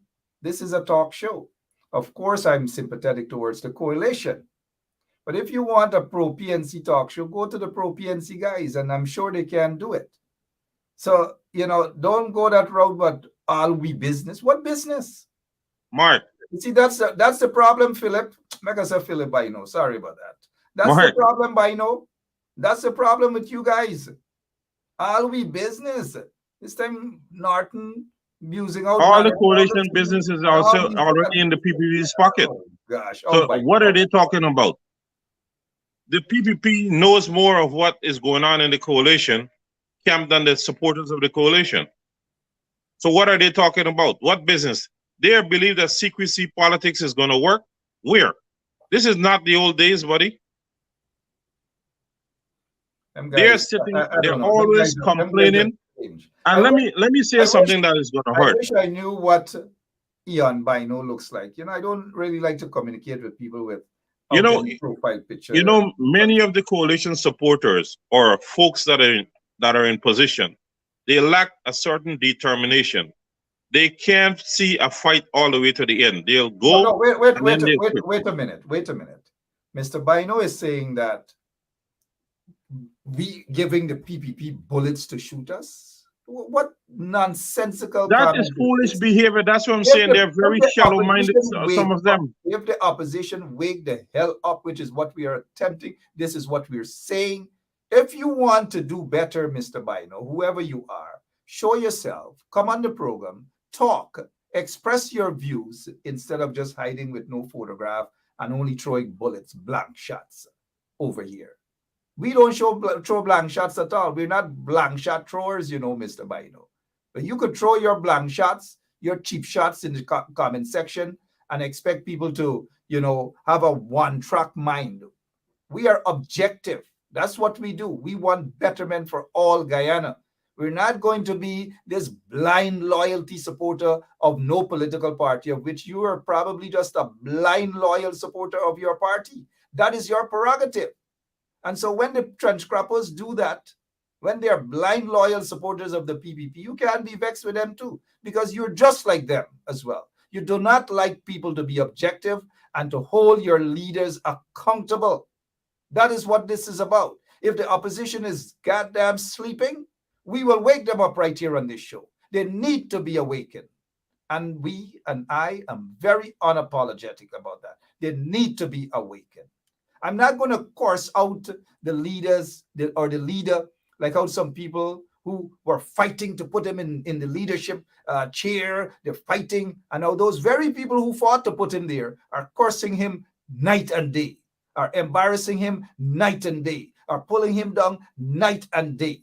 Speaker 6: This is a talk show. Of course, I'm sympathetic towards the coalition. But if you want a pro-PNC talk show, go to the pro-PNC guys, and I'm sure they can do it. So, don't go that route, but all we business. What business?
Speaker 9: Mark.
Speaker 6: You see, that's the problem, Philip. Like I said, Philip, I know. Sorry about that. That's
Speaker 9: Mark.
Speaker 6: the problem, Bino. That's the problem with you guys. All we business. This time, Norton using out
Speaker 9: all the coalition business is also already in the PPP's pocket.
Speaker 6: Oh, gosh.
Speaker 9: So what are they talking about? The PPP knows more of what is going on in the coalition camp than the supporters of the coalition. So what are they talking about? What business? They believe that secrecy politics is going to work. Where? This is not the old days, buddy. They're sitting. They're always complaining. And let me say something that is going to hurt.
Speaker 6: I wish I knew what Ian Bino looks like. I don't really like to communicate with people with profile picture.
Speaker 9: Many of the coalition supporters or folks that are in position, they lack a certain determination. They can't see a fight all the way to the end. They'll go.
Speaker 6: No, wait a minute. Mr. Bino is saying that we giving the PPP bullets to shoot us. What nonsensical!
Speaker 9: That is foolish behavior. That's what I'm saying. They're very shallow-minded. Some of them.
Speaker 6: If the opposition wake the hell up, which is what we are attempting, this is what we're saying. If you want to do better, Mr. Bino, whoever you are, show yourself. Come on the program. Talk, express your views instead of just hiding with no photograph and only throwing bullets, blank shots over here. We don't throw blank shots at all. We're not blank shot throwers, Mr. Bino. But you could throw your blank shots, your cheap shots in the comment section and expect people to, have a one-track mind. We are objective. That's what we do. We want betterment for all Guyana. We're not going to be this blind loyalty supporter of no political party, of which you are probably just a blind loyal supporter of your party. That is your prerogative. And so when the trench croppers do that, when they are blind loyal supporters of the PPP, you can be vexed with them too, because you're just like them as well. You do not like people to be objective and to hold your leaders accountable. That is what this is about. If the opposition is goddamn sleeping, we will wake them up right here on this show. They need to be awakened. And I am very unapologetic about that. They need to be awakened. I'm not going to course out the leaders or the leader, like how some people who were fighting to put him in the leadership chair, they're fighting. And now those very people who fought to put him there are cursing him night and day, are embarrassing him night and day, are pulling him down night and day.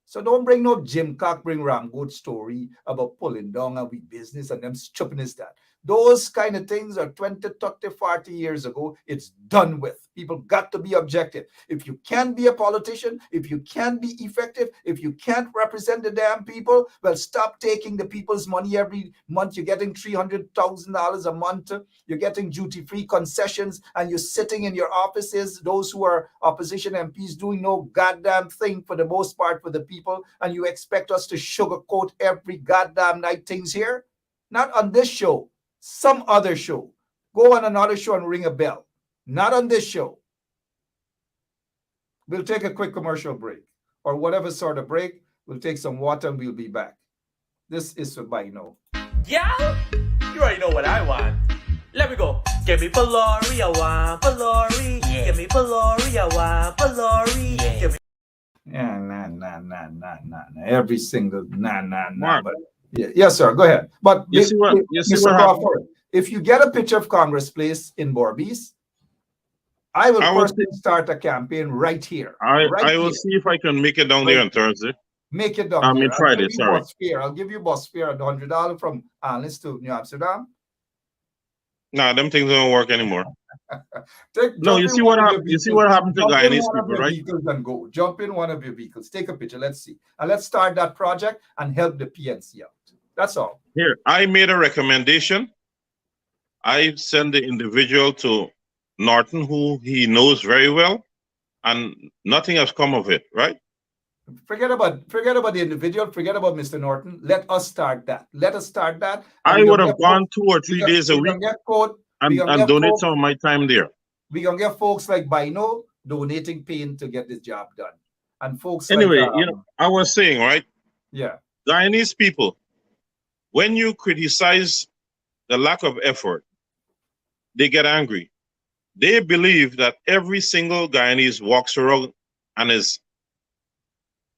Speaker 6: So don't bring no Jim Cock, bring Ramgood story about pulling down and we business and them stupid as that. Those kind of things are 20, 30, 40 years ago. It's done with. People got to be objective. If you can't be a politician, if you can't be effective, if you can't represent the damn people, well, stop taking the people's money every month. You're getting $300,000 a month. You're getting duty-free concessions, and you're sitting in your offices, those who are opposition MPs doing no goddamn thing for the most part for the people, and you expect us to sugarcoat every goddamn night things here? Not on this show. Some other show. Go on another show and ring a bell. Not on this show. We'll take a quick commercial break or whatever sort of break. We'll take some water and we'll be back. This is for Bino.
Speaker 10: Yeah, you already know what I want. Let me go. Give me Palori, I want Palori. Yeah. Give me Palori, I want Palori. Yeah. Give me.
Speaker 6: Yeah, nah. Every single nah. But yeah, yes, sir. Go ahead. But
Speaker 9: you see what
Speaker 6: Crawford, if you get a picture of Congress Place in Borbies, I will personally start a campaign right here.
Speaker 9: I will see if I can make it down there on Thursday.
Speaker 6: Make it down.
Speaker 9: I mean Friday. Sorry.
Speaker 6: I'll give you bus fare at $100 from Alice to New Amsterdam.
Speaker 9: Nah, them things don't work anymore. You see what happened to Guyanese people, right?
Speaker 6: And go. Jump in one of your vehicles. Take a picture. Let's see. And let's start that project and help the PNC out. That's all.
Speaker 9: Here, I made a recommendation. I send the individual to Norton, who he knows very well, and nothing has come of it, right?
Speaker 6: Forget about the individual. Forget about Mr. Norton. Let us start that.
Speaker 9: I would have gone 2 or 3 days a week and donate some of my time there.
Speaker 6: We're going to get folks like Bino donating pain to get this job done. And folks
Speaker 9: anyway, I was saying, right?
Speaker 6: Yeah.
Speaker 9: Guyanese people, when you criticize the lack of effort, they get angry. They believe that every single Guyanese walks around and is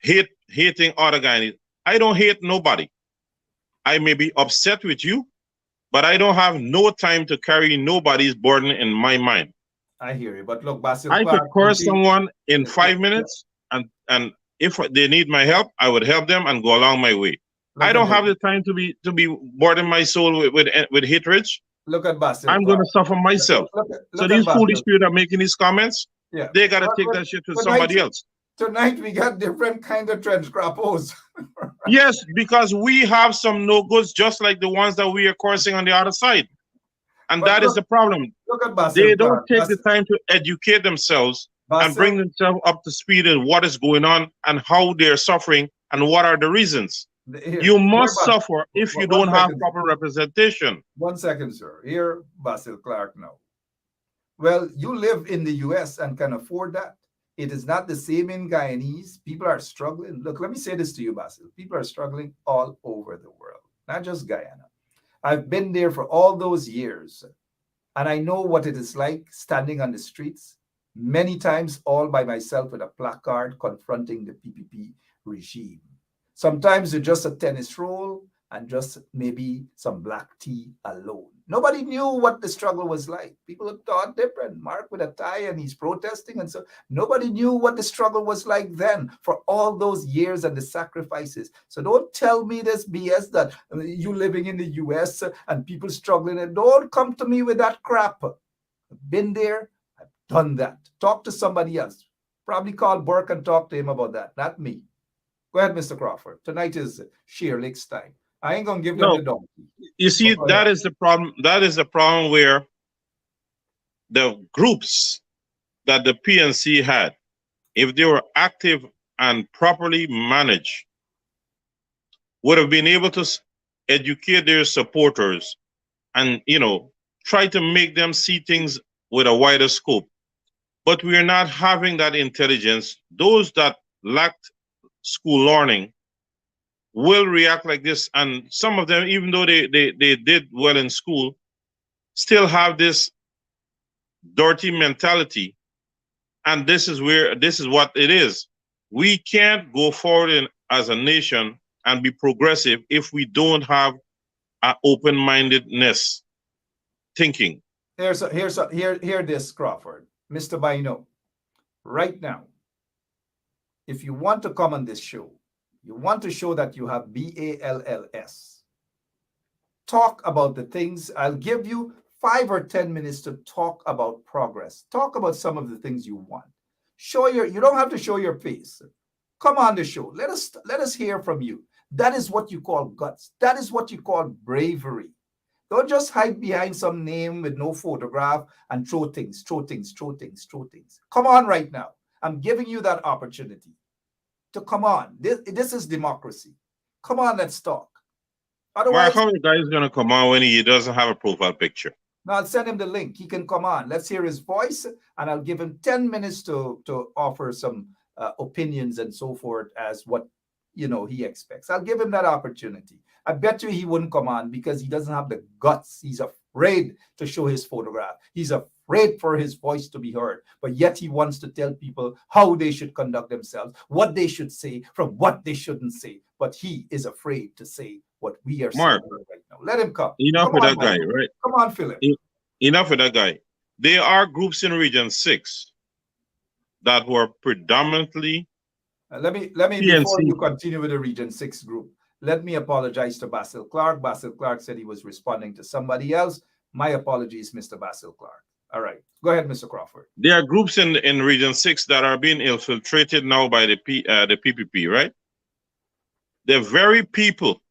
Speaker 9: hating other Guyanese. I don't hate nobody. I may be upset with you, but I don't have no time to carry nobody's burden in my mind.
Speaker 6: I hear you. But look, Basil
Speaker 9: I could
Speaker 6: Clark,
Speaker 9: curse someone in 5 minutes, and if they need my help, I would help them and go along my way. I don't have the time to be burden my soul with hatred.
Speaker 6: Look at Basil.
Speaker 9: I'm going to suffer myself. So these foolish people are making these comments.
Speaker 6: Yeah.
Speaker 9: They got to take that shit to somebody else.
Speaker 6: Tonight we got different kind of trench grappos.
Speaker 9: Yes, because we have some no goods just like the ones that we are coursing on the other side. And that is the problem.
Speaker 6: Look at Basil.
Speaker 9: They don't take the time to educate themselves and bring themselves up to speed in what is going on and how they're suffering and what are the reasons. You must suffer if you don't have proper representation.
Speaker 6: 1 second, sir. Here, Basil Clark now. Well, you live in the US and can afford that. It is not the same in Guyanese. People are struggling. Look, let me say this to you, Basil. People are struggling all over the world, not just Guyana. I've been there for all those years, and I know what it is like standing on the streets, many times all by myself with a placard confronting the PPP regime. Sometimes it's just a tennis roll and just maybe some black tea alone. Nobody knew what the struggle was like. People thought different. Mark with a tie and he's protesting. And so nobody knew what the struggle was like then for all those years and the sacrifices. So don't tell me this BS that you living in the US and people struggling. And don't come to me with that crap. I've been there. I've done that. Talk to somebody else. Probably call Burke and talk to him about that. Not me. Go ahead, Mr. Crawford. Tonight is Sheer Lake's time. I ain't gonna give them the donkey.
Speaker 9: You see, that is the problem. That is the problem where the groups that the PNC had, if they were active and properly managed, would have been able to educate their supporters and, you know, try to make them see things with a wider scope. But we are not having that intelligence. Those that lacked school learning will react like this, and some of them, even though they did well in school, still have this dirty mentality. And this is what it is. We can't go forward as a nation and be progressive if we don't have an open-mindedness thinking.
Speaker 6: Hear this, Crawford. Mr. Bino, right now, if you want to come on this show, you want to show that you have BALLS. Talk about the things. I'll give you 5 or 10 minutes to talk about progress. Talk about some of the things you want. You don't have to show your face. Come on the show. Let us hear from you. That is what you call guts. That is what you call bravery. Don't just hide behind some name with no photograph and throw things. Come on right now. I'm giving you that opportunity to come on. This is democracy. Come on, let's talk. Otherwise,
Speaker 9: how the guy is going to come on when he doesn't have a profile picture?
Speaker 6: No, I'll send him the link. He can come on. Let's hear his voice, and I'll give him 10 minutes to offer some opinions and so forth as what he expects. I'll give him that opportunity. I bet you he wouldn't come on because he doesn't have the guts. He's afraid to show his photograph. He's afraid for his voice to be heard, but yet he wants to tell people how they should conduct themselves, what they should say from what they shouldn't say. But he is afraid to say what we are saying right now. Let him come.
Speaker 9: Enough with that guy, right?
Speaker 6: Come on, Philip.
Speaker 9: Enough with that guy. There are groups in Region 6 that were predominantly
Speaker 6: let me before you continue with the Region 6 group, let me apologize to Basil Clark. Basil Clark said he was responding to somebody else. My apologies, Mr. Basil Clark. All right. Go ahead, Mr. Crawford.
Speaker 9: There are groups in Region 6 that are being infiltrated now by the PPP, right? The very people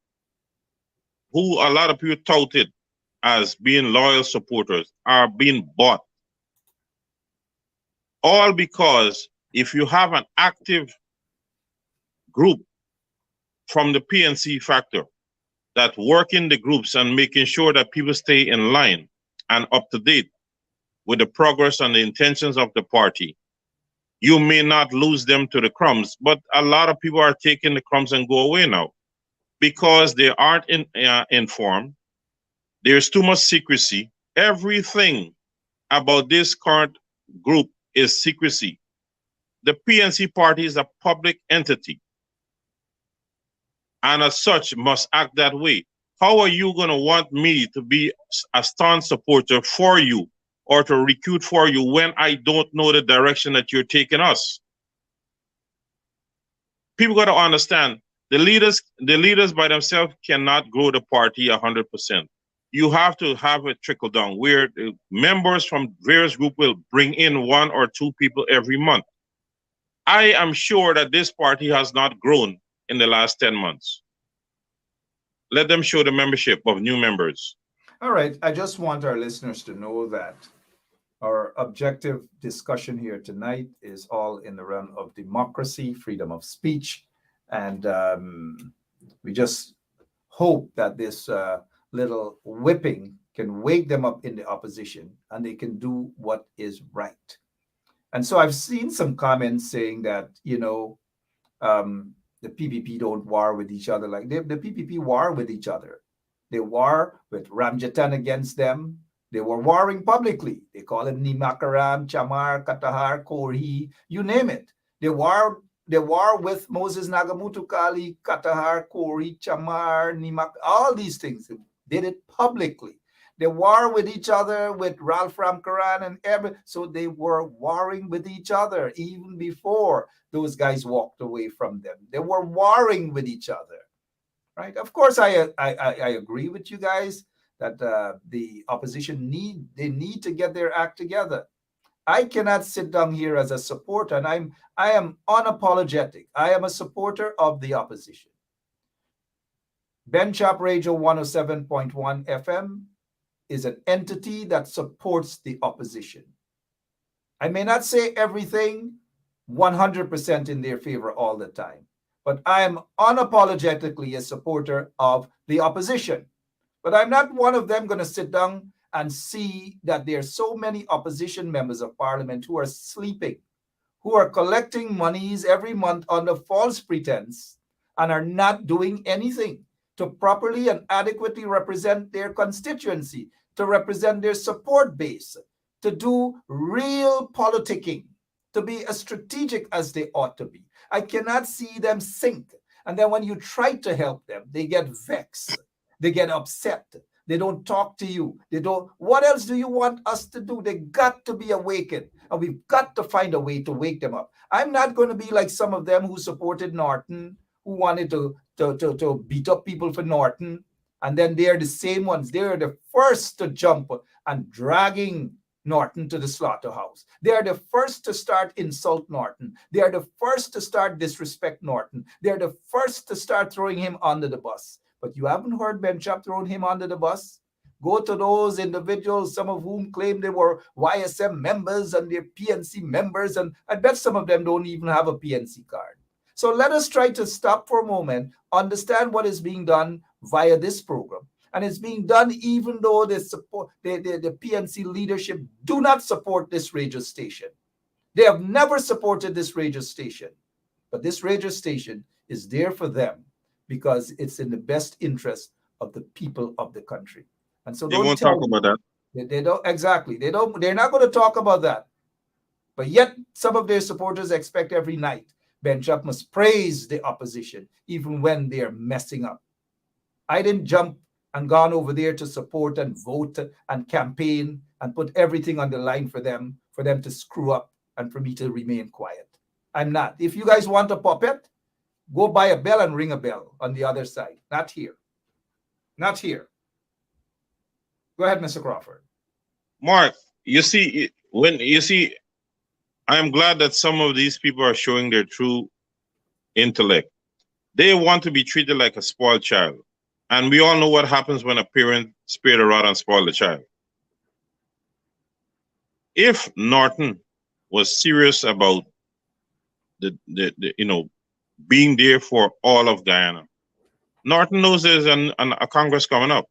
Speaker 9: who a lot of people touted as being loyal supporters are being bought. All because if you have an active group from the PNC factor that work in the groups and making sure that people stay in line and up to date with the progress and the intentions of the party, you may not lose them to the crumbs, but a lot of people are taking the crumbs and go away now because they aren't informed. There's too much secrecy. Everything about this current group is secrecy. The PNC party is a public entity, and as such must act that way. How are you going to want me to be a staunch supporter for you or to recruit for you when I don't know the direction that you're taking us? People got to understand the leaders by themselves cannot grow the party 100%. You have to have a trickle down where the members from various groups will bring in 1 or 2 people every month. I am sure that this party has not grown in the last 10 months. Let them show the membership of new members.
Speaker 6: All right. I just want our listeners to know that our objective discussion here tonight is all in the realm of democracy, freedom of speech, and we just hope that this little whipping can wake them up in the opposition and they can do what is right. And so I've seen some comments saying that, the PPP don't war with each other. Like the PPP war with each other. They war with Ramjatan against them. They were warring publicly. They call him Nimakaram, Chamar, Katahar, Korhi, you name it. They war with Moses Nagamutu Kali, Katahar, Korhi, Chamar, Nimak, all these things. They did it publicly. They war with each other with Ralph Ramkaran and so they were warring with each other even before those guys walked away from them. They were warring with each other, right? Of course, I agree with you guys that the opposition need to get their act together. I cannot sit down here as a supporter, and I am unapologetic. I am a supporter of the opposition. Ben Chop Radio 107.1 FM is an entity that supports the opposition. I may not say everything 100% in their favor all the time, but I am unapologetically a supporter of the opposition. But I'm not one of them going to sit down and see that there are so many opposition members of parliament who are sleeping, who are collecting monies every month under false pretense and are not doing anything to properly and adequately represent their constituency, to represent their support base, to do real politicking, to be as strategic as they ought to be. I cannot see them sink. And then when you try to help them, they get vexed. They get upset. They don't talk to you. They don't. What else do you want us to do? They got to be awakened. And we've got to find a way to wake them up. I'm not going to be like some of them who supported Norton, who wanted to beat up people for Norton. And then they're the same ones. They're the first to jump and dragging Norton to the slaughterhouse. They are the first to start insult Norton. They are the first to start disrespect Norton. They are the first to start throwing him under the bus. But you haven't heard Ben Chop throwing him under the bus? Go to those individuals, some of whom claim they were YSM members and they're PNC members, and I bet some of them don't even have a PNC card. So let us try to stop for a moment, understand what is being done via this program. And it's being done even though the PNC leadership do not support this radio station. They have never supported this radio station. But this radio station is there for them because it's in the best interest of the people of the country. And so
Speaker 9: they won't talk about that.
Speaker 6: They don't exactly. They're not going to talk about that. But yet some of their supporters expect every night Ben Chop must praise the opposition even when they're messing up. I didn't jump and gone over there to support and vote and campaign and put everything on the line for them to screw up and for me to remain quiet. I'm not. If you guys want a puppet, go buy a bell and ring a bell on the other side. Not here. Not here. Go ahead, Mr. Crawford.
Speaker 9: Mark, I am glad that some of these people are showing their true intellect. They want to be treated like a spoiled child. And we all know what happens when a parent spare the rod and spoil the child. If Norton was serious about the being there for all of Guyana, Norton knows there's a Congress coming up.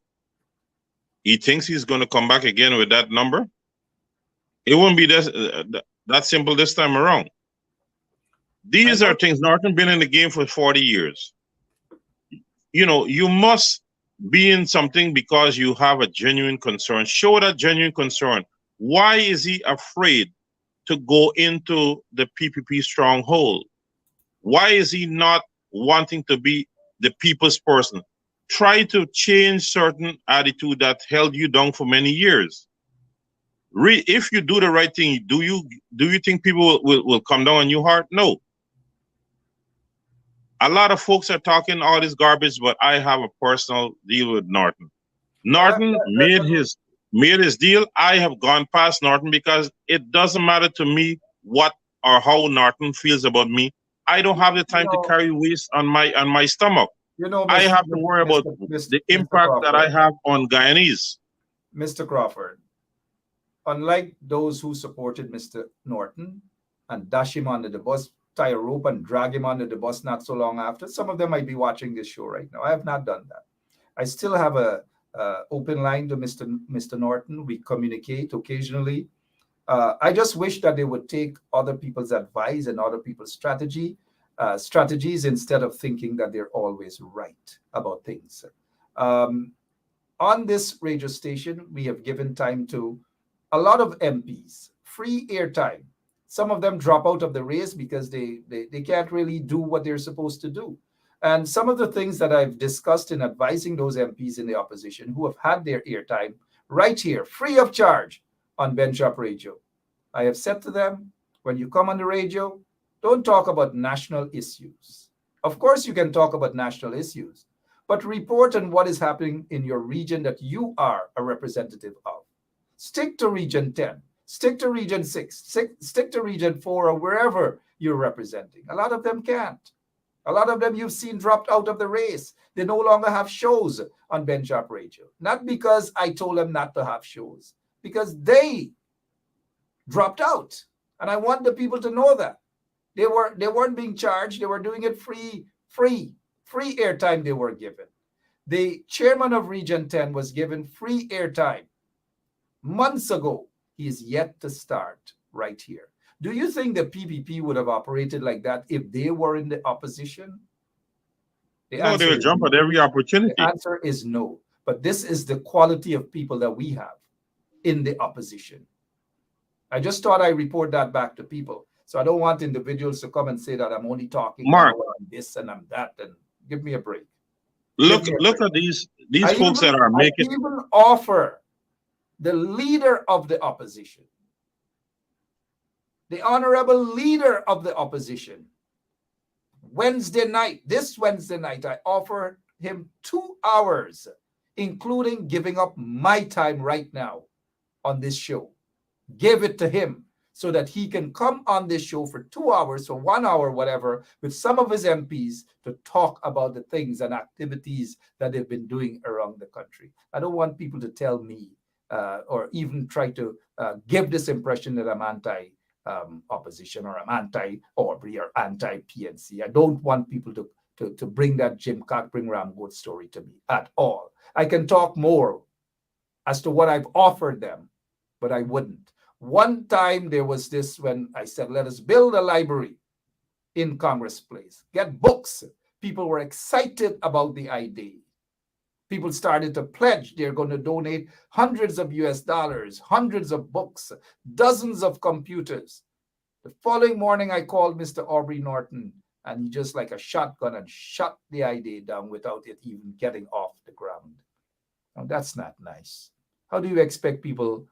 Speaker 9: He thinks he's going to come back again with that number. It won't be that simple this time around. These are things. Norton been in the game for 40 years. You know, you must be in something because you have a genuine concern. Show that genuine concern. Why is he afraid to go into the PPP stronghold? Why is he not wanting to be the people's person? Try to change certain attitude that held you down for many years. If you do the right thing, do you think people will come down on your heart? No. A lot of folks are talking all this garbage, but I have a personal deal with Norton. Norton made his deal. I have gone past Norton because it doesn't matter to me what or how Norton feels about me. I don't have the time to carry waste on my stomach.
Speaker 6: You know,
Speaker 9: I have to worry about the impact that I have on Guyanese.
Speaker 6: Mr. Crawford, unlike those who supported Mr. Norton and dash him under the bus, tie a rope and drag him under the bus not so long after, some of them might be watching this show right now. I have not done that. I still have a open line to Mr. Norton. We communicate occasionally. I just wish that they would take other people's advice and other people's strategies instead of thinking that they're always right about things. On this radio station, we have given time to a lot of MPs, free airtime. Some of them drop out of the race because they can't really do what they're supposed to do. And some of the things that I've discussed in advising those MPs in the opposition who have had their airtime right here, free of charge, on Bench Up Radio. I have said to them, when you come on the radio, don't talk about national issues. Of course, you can talk about national issues, but report on what is happening in your region that you are a representative of. Stick to Region 10, stick to Region 6, stick to Region 4, or wherever you're representing. A lot of them can't. A lot of them you've seen dropped out of the race. They no longer have shows on Bench Up Radio. Not because I told them not to have shows, because they dropped out. And I want the people to know that. They weren't being charged. They were doing it free airtime they were given. The chairman of Region 10 was given free airtime months ago. He is yet to start right here. Do you think the PPP would have operated like that if they were in the opposition?
Speaker 9: No, they would jump at every opportunity.
Speaker 6: The answer is no. But this is the quality of people that we have in the opposition. I just thought I'd report that back to people. So I don't want individuals to come and say that I'm only talking
Speaker 9: Mark,
Speaker 6: on this and I'm that. And give me a break.
Speaker 9: Look at these folks that are making.
Speaker 6: I even offer the leader of the opposition, the honorable leader of the opposition, this Wednesday night, I offer him 2 hours, including giving up my time right now on this show. Give it to him so that he can come on this show for 2 hours or 1 hour, whatever, with some of his MPs to talk about the things and activities that they've been doing around the country. I don't want people to tell me or even try to give this impression that I'm anti-opposition or I'm anti-Aubrey or anti-PNC. I don't want people to bring that Jim Cock, bring Ram Goat story to me at all. I can talk more as to what I've offered them, but I wouldn't. One time there was this when I said, let us build a library in Congress Place, get books. People were excited about the idea. People started to pledge they're going to donate hundreds of US dollars, hundreds of books, dozens of computers. The following morning, I called Mr. Aubrey Norton, and he just like a shotgun and shot the idea down without it even getting off the ground. Now, that's not nice. How do you expect people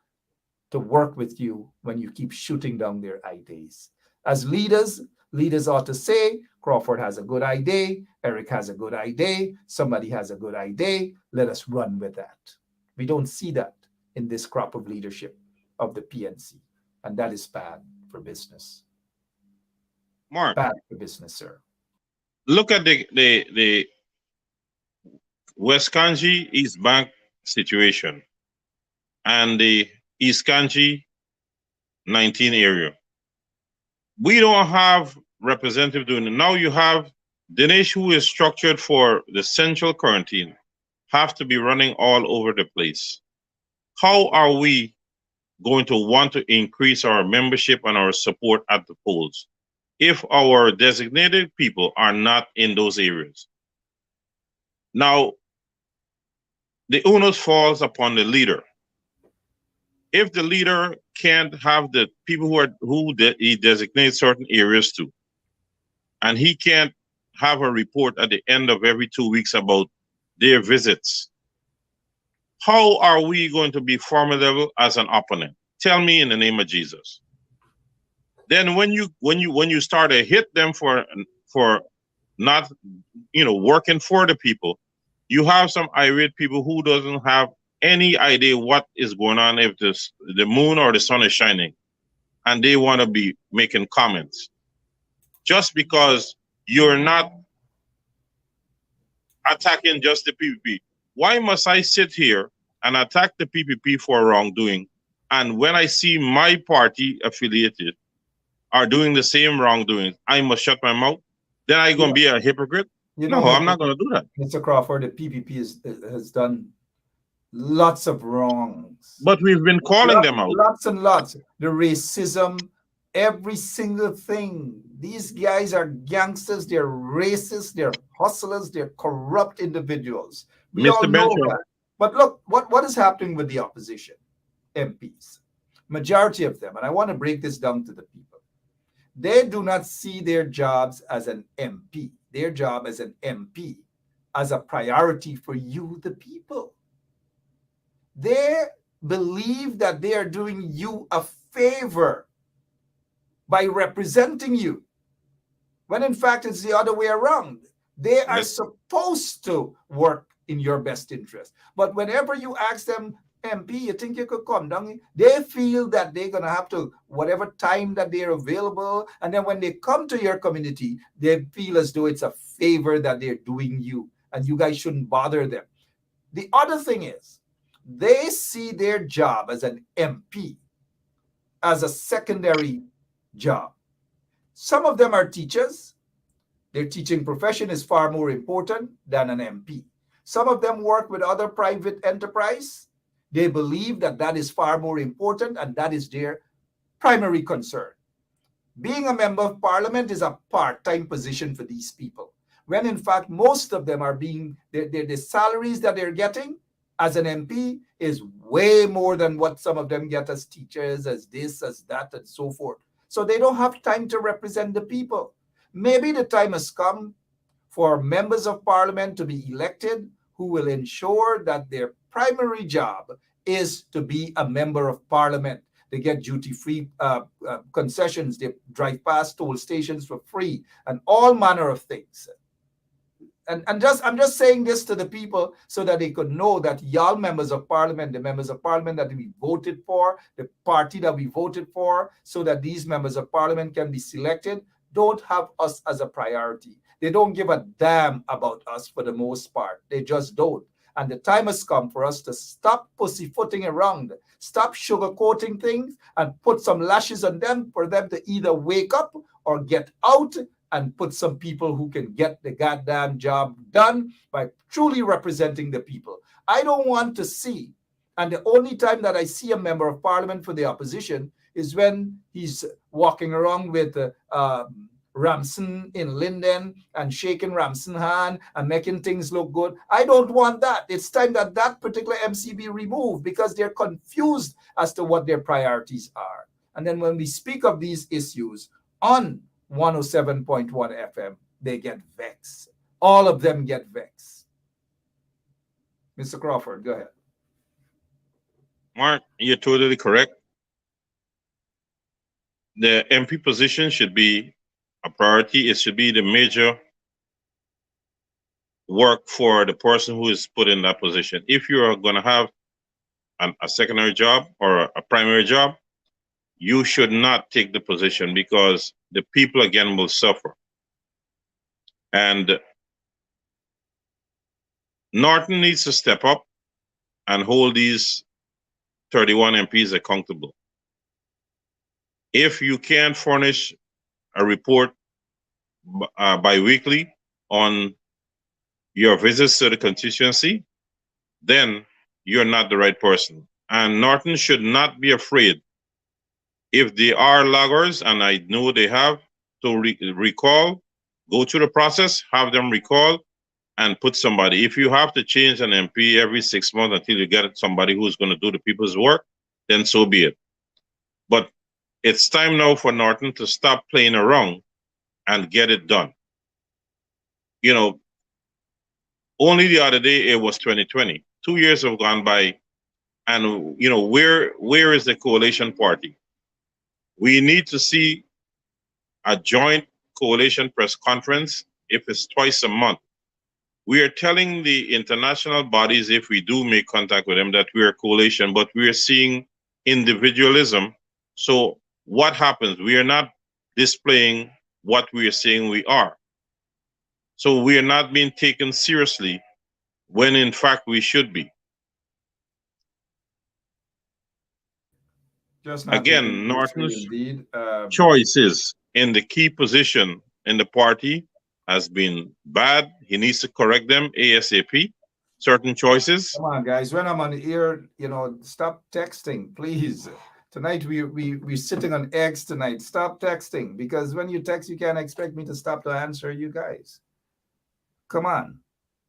Speaker 6: to work with you when you keep shooting down their ideas? As leaders ought to say, Crawford has a good idea, Eric has a good idea, somebody has a good idea, let us run with that. We don't see that in this crop of leadership of the PNC, and that is bad for business.
Speaker 9: Mark,
Speaker 6: bad for business, sir.
Speaker 9: Look at the West Kanji East Bank situation and the East Kanji 19 area. We don't have representative doing it. Now you have Dinesh, who is structured for the central quarantine, have to be running all over the place. How are we going to want to increase our membership and our support at the polls if our designated people are not in those areas. Now, the onus falls upon the leader. If the leader can't have the people he designates certain areas to, and he can't have a report at the end of every 2 weeks about their visits, how are we going to be formidable as an opponent? Tell me in the name of Jesus. Then when you start to hit them for not working for the people, you have some irate people who doesn't have any idea what is going on if the moon or the sun is shining, and they want to be making comments just because you're not attacking just the PPP. Why must I sit here and attack the PPP for wrongdoing, and when I see my party affiliated are doing the same wrongdoing, I must shut my mouth? Then I'm going to be a hypocrite? No, I'm not going to do that.
Speaker 6: Mr. Crawford, the PPP has done lots of wrongs.
Speaker 9: But we've been calling them out.
Speaker 6: Lots and lots. The racism, every single thing. These guys are gangsters, they're racist, they're hustlers, they're corrupt individuals. We all know that. But look, what is happening with the opposition MPs? Majority of them, and I want to break this down to the people. They do not see their jobs as an MP, their job as an MP, as a priority for you, the people. They believe that they are doing you a favor by representing you, when in fact it's the other way around. They are supposed to work in your best interest. But whenever you ask them, MP, you think you could come down? They feel that they're going to have to, whatever time that they're available. And then when they come to your community, they feel as though it's a favor that they're doing you. And you guys shouldn't bother them. The other thing is, they see their job as an MP as a secondary job. Some of them are teachers. Their teaching profession is far more important than an MP. Some of them work with other private enterprise. They believe that that is far more important, and that is their primary concern. Being a member of parliament is a part-time position for these people, when in fact most of them are being, the salaries that they're getting as an MP is way more than what some of them get as teachers, as this, as that, and so forth. So they don't have time to represent the people. Maybe the time has come for members of parliament to be elected who will ensure that their primary job is to be a member of parliament. They get duty-free concessions. They drive past toll stations for free and all manner of things. And I'm just saying this to the people so that they could know that y'all members of parliament, the members of parliament that we voted for, the party that we voted for, so that these members of parliament can be selected, don't have us as a priority. They don't give a damn about us for the most part. They just don't. And the time has come for us to stop pussyfooting around, stop sugarcoating things, and put some lashes on them for them to either wake up or get out and put some people who can get the goddamn job done by truly representing the people. I don't want to see, and the only time that I see a member of parliament for the opposition is when he's walking around with Ramson in Linden and shaking Ramson's hand and making things look good. I don't want that. It's time that that particular MC be removed because they're confused as to what their priorities are. And then when we speak of these issues on 107.1 FM, they get vexed. All of them get vexed. Mr. Crawford, go ahead.
Speaker 9: Mark, you're totally correct. The MP position should be a priority. It should be the major work for the person who is put in that position. If you are going to have a secondary job or a primary job, you should not take the position because the people again will suffer. And Norton needs to step up and hold these 31 MPs accountable. If you can't furnish a report bi-weekly on your visits to the constituency, then you're not the right person. And Norton should not be afraid. If they are loggers, and I know they have, to recall, go through the process, have them recall, and put somebody. If you have to change an MP every 6 months until you get somebody who's going to do the people's work, then so be it. But it's time now for Norton to stop playing around and get it done. You know, only the other day it was 2020. 2 years have gone by, and you know, where is the coalition party? We need to see a joint coalition press conference if it's twice a month. We are telling the international bodies, if we do make contact with them, that we are a coalition, but we are seeing individualism. So what happens? We are not displaying what we are saying we are. So we are not being taken seriously when in fact we should be.
Speaker 6: Just not
Speaker 9: Again, Norton's
Speaker 6: indeed.
Speaker 9: choices in the key position in the party has been bad. He needs to correct them ASAP. Certain choices.
Speaker 6: Come on, guys. When I'm on the air, you know, stop texting, please. Tonight we're sitting on X tonight. Stop texting, because when you text, you can't expect me to stop to answer you guys. Come on.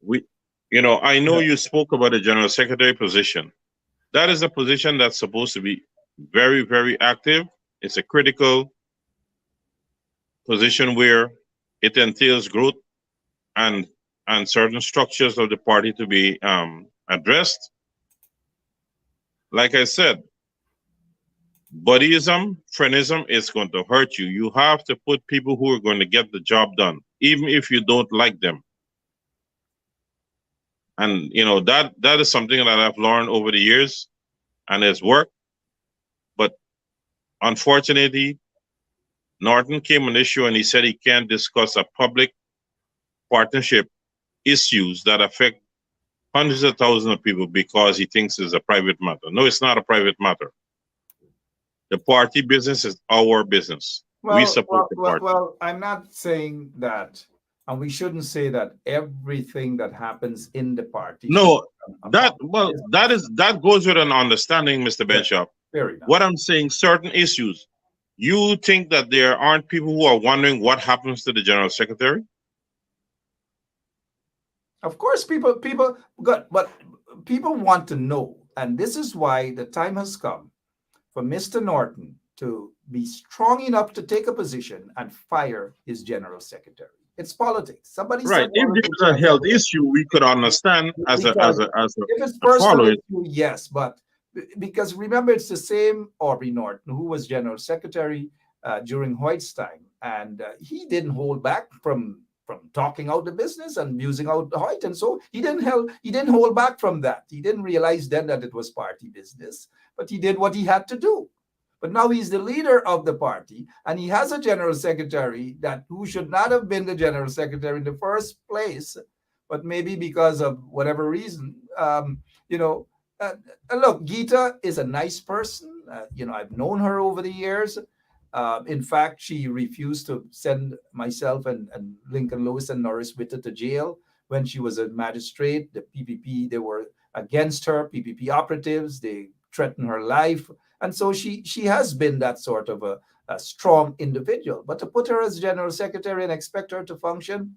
Speaker 9: I know you spoke about the general secretary position. That is a position that's supposed to be very, very active. It's a critical position where it entails growth and certain structures of the party to be addressed. Like I said, buddyism, friendism is going to hurt you. You have to put people who are going to get the job done, even if you don't like them. And that is something that I've learned over the years, and it's worked. But unfortunately, Norton came on the issue and he said he can't discuss a public partnership issues that affect hundreds of thousands of people because he thinks it's a private matter. No, it's not a private matter. The party business is our business. We support the party.
Speaker 6: Well, I'm not saying that, and we shouldn't say that everything that happens in the party.
Speaker 9: No, that goes with an understanding, Mr. Benshop.
Speaker 6: Very nice.
Speaker 9: What I'm saying, certain issues. You think that there aren't people who are wondering what happens to the general secretary?
Speaker 6: Of course, people but people want to know, and this is why the time has come for Mr. Norton to be strong enough to take a position and fire his general secretary. It's politics. Somebody
Speaker 9: right. If there's a health issue, we could understand as a
Speaker 6: if it's personal issue, yes, but because remember, it's the same Aubrey Norton who was general secretary during Hoyt's time, and he didn't hold back from talking out the business and musing out Hoyt, and so he didn't hold back from that. He didn't realize then that it was party business, but he did what he had to do. But now he's the leader of the party, and he has a general secretary who should not have been the general secretary in the first place, but maybe because of whatever reason, look, Geeta is a nice person. I've known her over the years. In fact, she refused to send myself and Lincoln Lewis and Norris Witter to jail when she was a magistrate. The PPP, they were against her, PPP operatives. They threatened her life. And so she has been that sort of a strong individual. But to put her as general secretary and expect her to function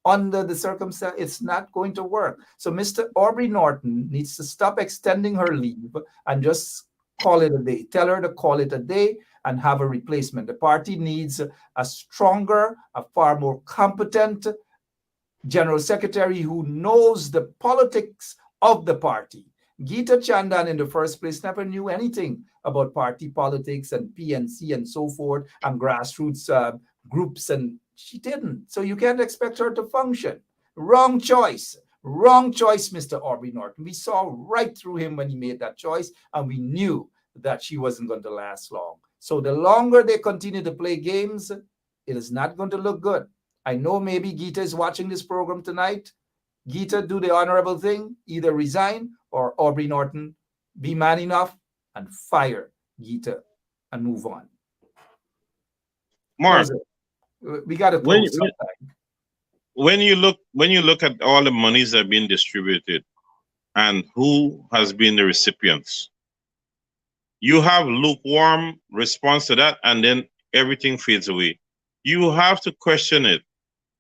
Speaker 6: under the circumstance, it's not going to work. So Mr. Aubrey Norton needs to stop extending her leave and just call it a day. Tell her to call it a day and have a replacement. The party needs a stronger, a far more competent general secretary who knows the politics of the party. Geeta Chandan in the first place never knew anything about party politics and PNC and so forth and grassroots groups, and she didn't. So you can't expect her to function. Wrong choice, Mr. Aubrey Norton. We saw right through him when he made that choice, and we knew that she wasn't going to last long. So the longer they continue to play games, it is not going to look good. I know maybe Geeta is watching this program tonight. Geeta, do the honorable thing, either resign or Aubrey Norton, be man enough and fire Geeta and move on.
Speaker 9: Mark,
Speaker 6: we got to close sometime.
Speaker 9: When you look at all the monies that have been distributed and who has been the recipients, you have lukewarm response to that, and then everything fades away. you have to question it.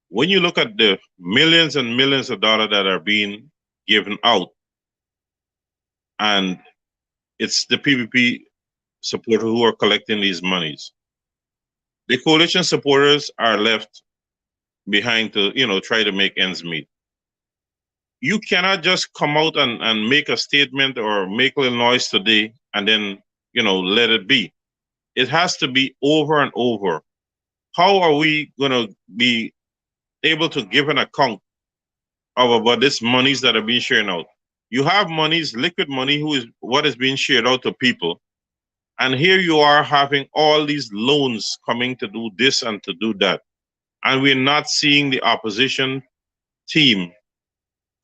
Speaker 9: When you look at the millions and millions of dollars that are being given out, and it's the PPP supporters who are collecting these monies, the coalition supporters are left behind to, try to make ends meet. You cannot just come out and make a statement or make a little noise today and then, let it be. It has to be over and over. How are we going to be able to give an account of about this monies that are being shared out? You have monies, liquid money, who is what is being shared out to people. And here you are having all these loans coming to do this and to do that. And we're not seeing the opposition team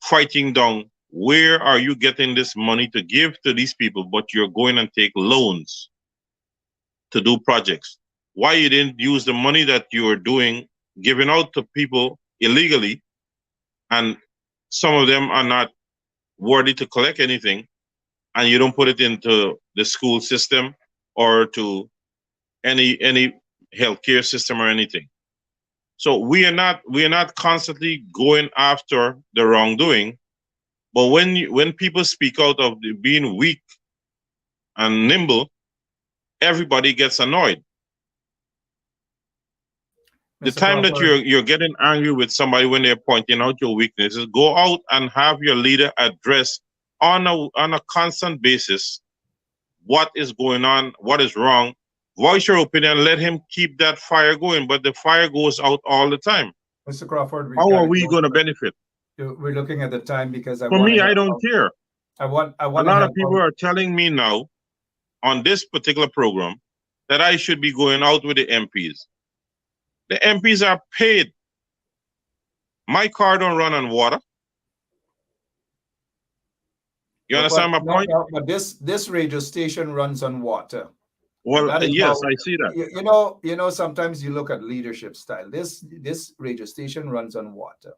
Speaker 9: fighting down, where are you getting this money to give to these people, but you're going and take loans to do projects? Why you didn't use the money that you were doing, giving out to people illegally, and some of them are not worthy to collect anything, and you don't put it into the school system or to any healthcare system or anything? So we are not constantly going after the wrongdoing, but when people speak out of being weak and nimble, everybody gets annoyed. The time that you're getting angry with somebody when they're pointing out your weaknesses, go out and have your leader address on a constant basis what is going on, what is wrong. Voice your opinion, let him keep that fire going, but the fire goes out all the time.
Speaker 6: Mr. Crawford,
Speaker 9: how are we going to benefit?
Speaker 6: We're looking at the time because
Speaker 9: for me, I don't care.
Speaker 6: I want
Speaker 9: a lot of people are telling me now on this particular program that I should be going out with the MPs. The MPs are paid. My car don't run on water. You understand my point?
Speaker 6: No, but this radio station runs on water.
Speaker 9: Well, yes, I see that.
Speaker 6: You know, sometimes you look at leadership style. This radio station runs on water.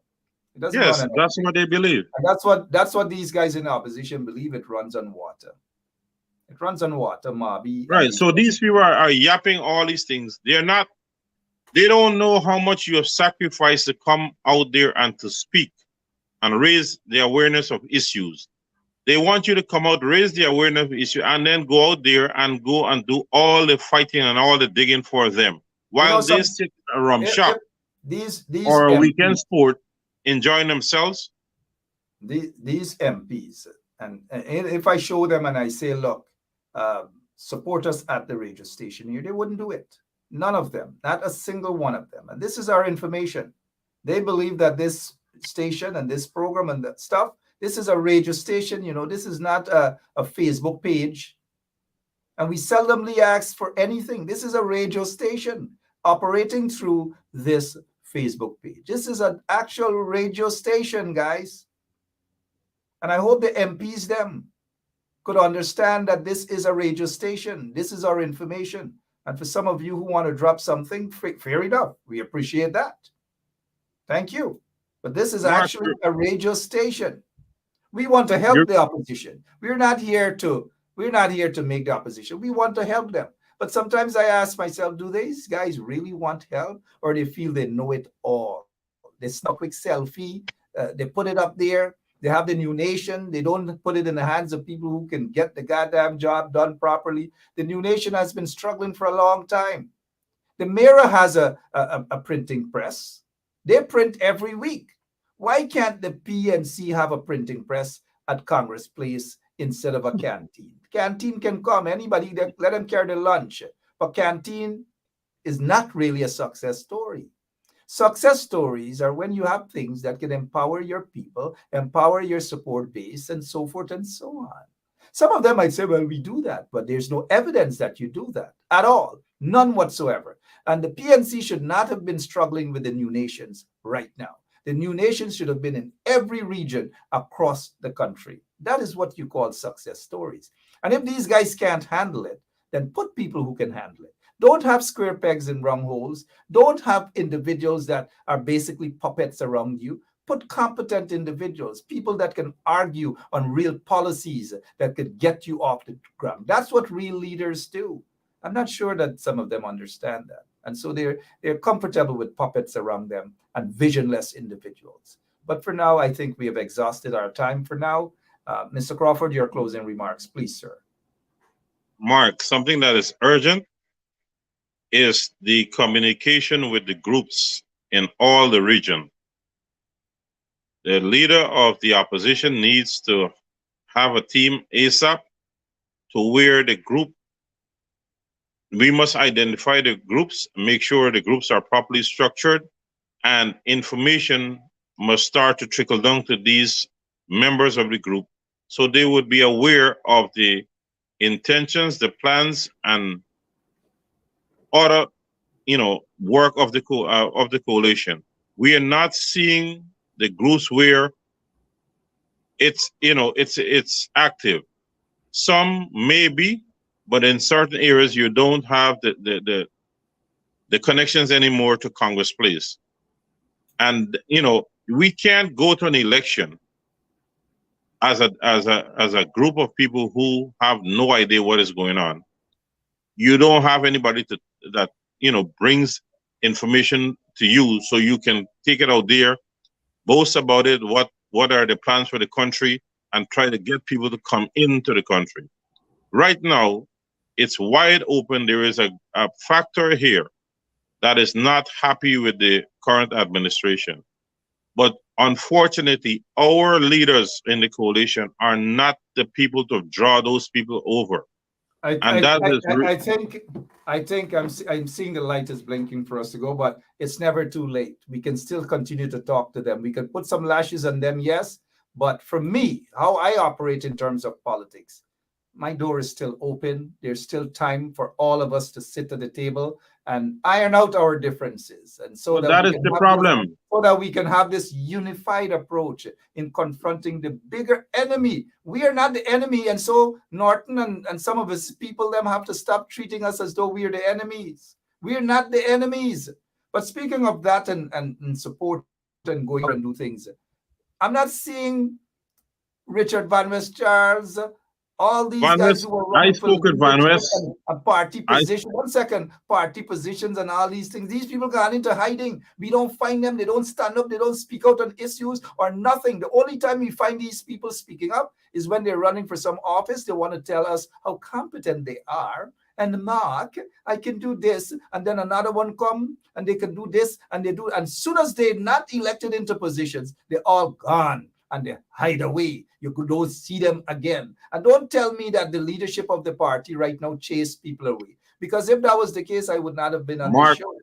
Speaker 6: It doesn't
Speaker 9: yes,
Speaker 6: run on
Speaker 9: that's what they believe.
Speaker 6: And that's what these guys in opposition believe. It runs on water. It runs on water, Mabi.
Speaker 9: Right. So these people are yapping all these things. They don't know how much you have sacrificed to come out there and to speak and raise the awareness of issues. They want you to come out, raise the awareness of issue, and then go out there and go and do all the fighting and all the digging for them, while they sit a rum shop or a weekend sport, enjoying themselves.
Speaker 6: These MPs, and if I show them and I say, look, support us at the radio station here, they wouldn't do it. None of them, not a single one of them. And this is our information. They believe that this station and this program and that stuff, this is a radio station, this is not a Facebook page. And we seldomly ask for anything. This is a radio station operating through this Facebook page. This is an actual radio station, guys. And I hope the MPs them could understand that this is a radio station. This is our information. And for some of you who want to drop something, fair enough. We appreciate that. Thank you. But this is actually a radio station. We want to help the opposition. We're not here to make the opposition. We want to help them. But sometimes I ask myself, do these guys really want help, or they feel they know it all? They snap a quick selfie, they put it up there. They have the new nation. They don't put it in the hands of people who can get the goddamn job done properly. The new nation has been struggling for a long time. The Mirror has a printing press. They print every week. Why can't the PNC have a printing press at Congress Place instead of a canteen? Canteen can come, anybody, let them carry the lunch. But canteen is not really a success story. Success stories are when you have things that can empower your people, empower your support base, and so forth and so on. Some of them might say, well, we do that, but there's no evidence that you do that at all. None whatsoever. And the PNC should not have been struggling with the new nations right now. The new nations should have been in every region across the country. That is what you call success stories. And if these guys can't handle it, then put people who can handle it. Don't have square pegs in round holes. Don't have individuals that are basically puppets around you. Put competent individuals, people that can argue on real policies that could get you off the ground. That's what real leaders do. I'm not sure that some of them understand that. And so they're comfortable with puppets around them and visionless individuals. But for now, I think we have exhausted our time for now. Mr. Crawford, your closing remarks, please, sir.
Speaker 9: Mark, something that is urgent is the communication with the groups in all the region. The leader of the opposition needs to have a team ASAP to where the group, we must identify the groups, make sure the groups are properly structured, and information must start to trickle down to these members of the group so they would be aware of the intentions, the plans, and other, work of the coalition. We are not seeing the groups where it's active. Some may be, but in certain areas you don't have the connections anymore to Congress Place. And we can't go to an election as a group of people who have no idea what is going on. You don't have anybody that brings information to you so you can take it out there, boast about it, what are the plans for the country, and try to get people to come into the country. Right now, it's wide open. There is a factor here that is not happy with the current administration. But unfortunately, our leaders in the coalition are not the people to draw those people over.
Speaker 6: I think I'm seeing the light is blinking for us to go, but it's never too late. We can still continue to talk to them. We can put some lashes on them, yes. But for me, how I operate in terms of politics, my door is still open. There's still time for all of us to sit at the table and iron out our differences. And so
Speaker 9: that is the problem.
Speaker 6: So that we can have this unified approach in confronting the bigger enemy. We are not the enemy. And so Norton and some of his people, them have to stop treating us as though we are the enemies. We are not the enemies. But speaking of that and support and going and do things, I'm not seeing Richard Van West Charles, all these guys who are running for a party position. 1 second, party positions and all these things. These people gone into hiding. We don't find them. They don't stand up. They don't speak out on issues or nothing. The only time we find these people speaking up is when they're running for some office. They want to tell us how competent they are. And Mark, I can do this. And then another one come and they can do this and they do. And as soon as they're not elected into positions, they're all gone. And they hide away. You don't see them again. And don't tell me that the leadership of the party right now chase people away. Because if that was the case, I would not have been on the show.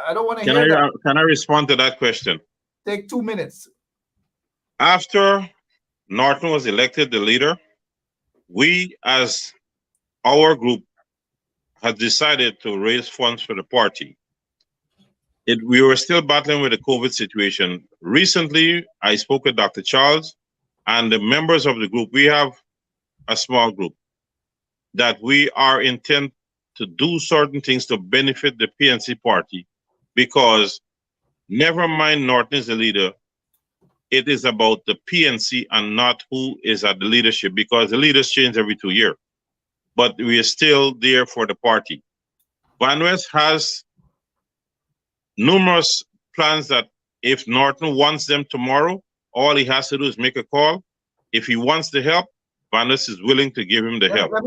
Speaker 6: I don't want to hear that.
Speaker 9: Can I respond to that question?
Speaker 6: Take 2 minutes.
Speaker 9: After Norton was elected the leader, we as our group had decided to raise funds for the party. We were still battling with the COVID situation. Recently, I spoke with Dr. Charles and the members of the group. We have a small group that we are intent to do certain things to benefit the PNC party, because never mind Norton is the leader, it is about the PNC and not who is at the leadership, because the leaders change every 2 years. But we are still there for the party. Van West has numerous plans that if Norton wants them tomorrow, all he has to do is make a call. If he wants the help, Van West is willing to give him the help.
Speaker 6: Let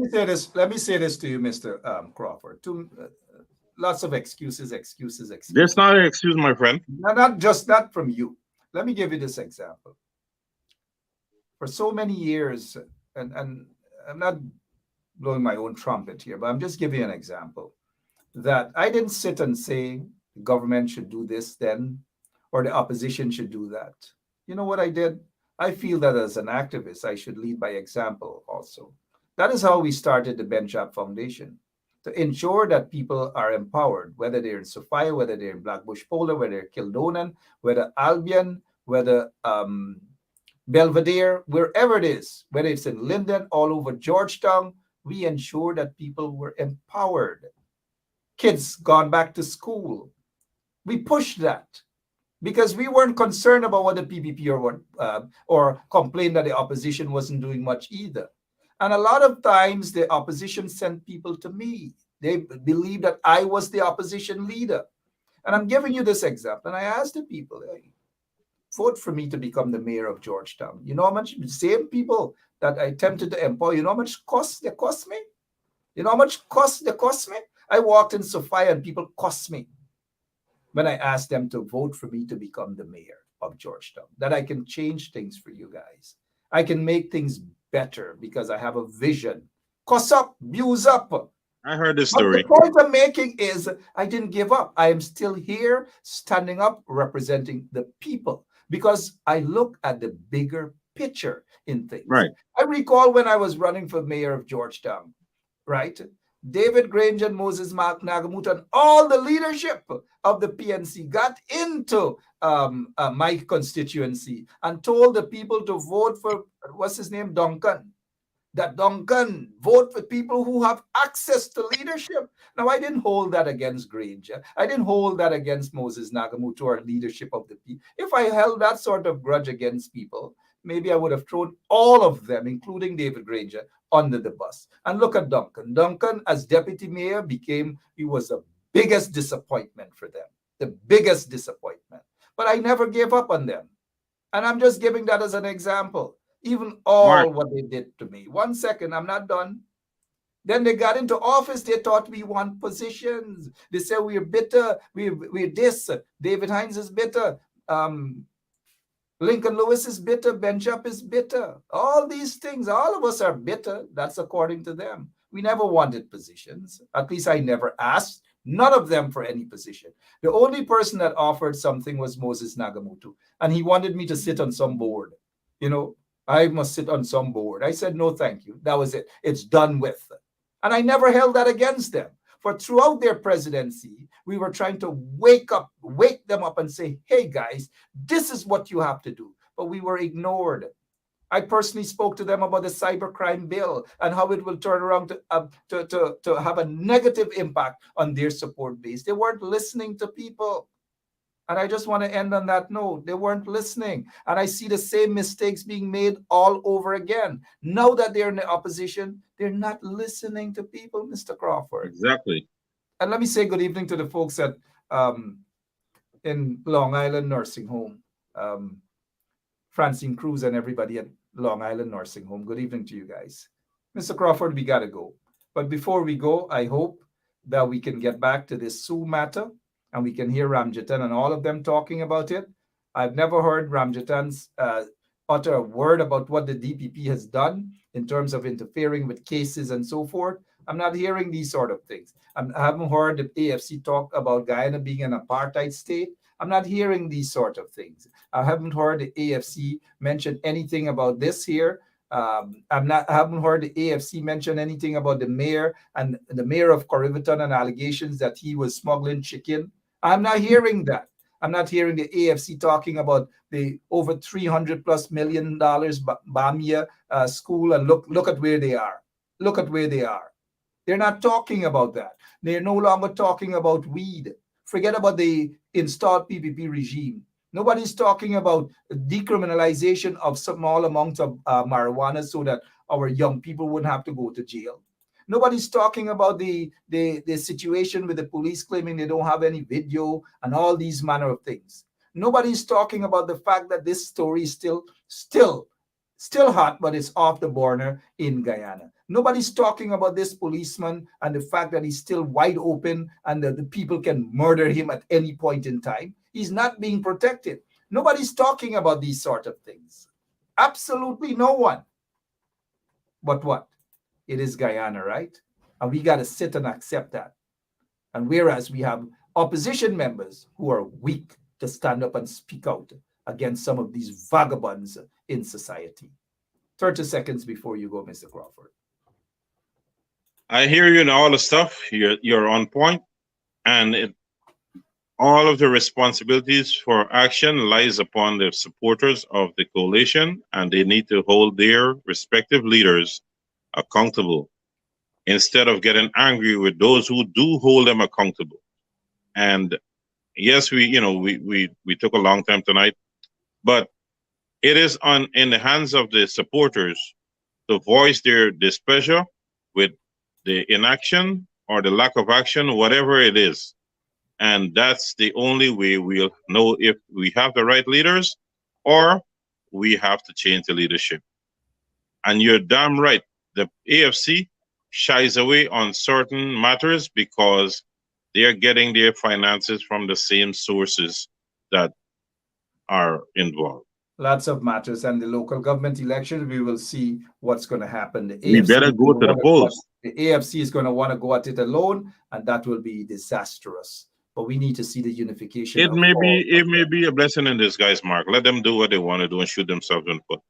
Speaker 6: me say this to you, Mr. Crawford. Lots of excuses.
Speaker 9: That's not an excuse, my friend.
Speaker 6: Not from you. Let me give you this example. For so many years, and I'm not blowing my own trumpet here, but I'm just giving you an example, that I didn't sit and say the government should do this then, or the opposition should do that. You know what I did? I feel that as an activist, I should lead by example also. That is how we started the Ben Chap Foundation, to ensure that people are empowered, whether they're in Sophia, whether they're in Blackbush Polar, whether they're Kildonan, whether Albion, whether Belvedere, wherever it is, whether it's in Linden, all over Georgetown, we ensure that people were empowered. Kids gone back to school. We pushed that because we weren't concerned about what the PPP or complained that the opposition wasn't doing much either. And a lot of times the opposition sent people to me. They believed that I was the opposition leader. And I'm giving you this example. And I asked the people, hey, vote for me to become the mayor of Georgetown. You know how much, the same people that I attempted to empower, you know how much they cost me? You know how much they cost me? I walked in Sophia and people cost me when I asked them to vote for me to become the mayor of Georgetown, that I can change things for you guys. I can make things better because I have a vision. Cost up, views up.
Speaker 9: I heard this
Speaker 6: But
Speaker 9: story.
Speaker 6: the point I'm making is I didn't give up. I am still here, standing up, representing the people, because I look at the bigger picture in things.
Speaker 9: Right.
Speaker 6: I recall when I was running for mayor of Georgetown, right? David Granger and Moses Mark Nagamut and all the leadership of the PNC got into my constituency and told the people to vote for, what's his name, Duncan. That Duncan vote for people who have access to leadership. Now, I didn't hold that against Granger. I didn't hold that against Moses Nagamutu or leadership of the people. If I held that sort of grudge against people, maybe I would have thrown all of them, including David Granger, under the bus. And look at Duncan. Duncan, as deputy mayor, he was the biggest disappointment for them. The biggest disappointment. But I never gave up on them. And I'm just giving that as an example. Even all what they did to me. 1 second, I'm not done. Then they got into office. They thought we want positions. They said we're bitter. We're this. David Hines is bitter. Lincoln Lewis is bitter. Ben Jupp is bitter. All these things, all of us are bitter. That's according to them. We never wanted positions. At least I never asked none of them for any position. The only person that offered something was Moses Nagamutu. And he wanted me to sit on some board. You know, I must sit on some board. I said, no, thank you. That was it. It's done with. And I never held that against them. For throughout their presidency, we were trying to wake them up and say, hey, guys, this is what you have to do. But we were ignored. I personally spoke to them about the cybercrime bill and how it will turn around to have a negative impact on their support base. They weren't listening to people. And I just want to end on that note. They weren't listening. And I see the same mistakes being made all over again. Now that they're in the opposition, they're not listening to people, Mr. Crawford.
Speaker 9: Exactly.
Speaker 6: And let me say good evening to the folks at in Long Island Nursing Home. Francine Cruz and everybody at Long Island Nursing Home. Good evening to you guys. Mr. Crawford, we got to go. But before we go, I hope that we can get back to this Sioux matter. And we can hear Ramjatan and all of them talking about it. I've never heard Ramjatan's utter a word about what the DPP has done in terms of interfering with cases and so forth. I'm not hearing these sort of things. I haven't heard the AFC talk about Guyana being an apartheid state. I'm not hearing these sort of things. I haven't heard the AFC mention anything about this here. I haven't heard the AFC mention anything about the mayor and the mayor of Corriverton and allegations that he was smuggling chicken. I'm not hearing that. I'm not hearing the AFC talking about the over $300+ million Bamia school, and look at where they are. Look at where they are. They're not talking about that. They're no longer talking about weed. Forget about the installed PPP regime. Nobody's talking about decriminalization of small amounts of marijuana so that our young people wouldn't have to go to jail. Nobody's talking about the situation with the police claiming they don't have any video and all these manner of things. Nobody's talking about the fact that this story is still hot, but it's off the border in Guyana. Nobody's talking about this policeman and the fact that he's still wide open and that the people can murder him at any point in time. He's not being protected. Nobody's talking about these sort of things. Absolutely no one. But what? It is Guyana, right? And we got to sit and accept that. And whereas we have opposition members who are weak to stand up and speak out against some of these vagabonds in society. 30 seconds before you go, Mr. Crawford.
Speaker 9: I hear you in all the stuff. You're on point. And all of the responsibilities for action lies upon the supporters of the coalition, and they need to hold their respective leaders accountable instead of getting angry with those who do hold them accountable. And yes, we took a long time tonight, but it is in the hands of the supporters to voice their displeasure with the inaction or the lack of action, whatever it is. And that's the only way we'll know if we have the right leaders or we have to change the leadership. And you're damn right. The AFC shies away on certain matters because they are getting their finances from the same sources that are involved.
Speaker 6: Lots of matters, and the local government elections, we will see what's going to happen. The
Speaker 9: We
Speaker 6: AFC
Speaker 9: better
Speaker 6: is
Speaker 9: go
Speaker 6: gonna
Speaker 9: to the
Speaker 6: wanna
Speaker 9: polls.
Speaker 6: the AFC is going to want to go at it alone, and that will be disastrous. But we need to see the unification
Speaker 9: It
Speaker 6: of
Speaker 9: may
Speaker 6: all
Speaker 9: be
Speaker 6: of them.
Speaker 9: a blessing in disguise, Mark. Let them do what they want to do and shoot themselves in the foot.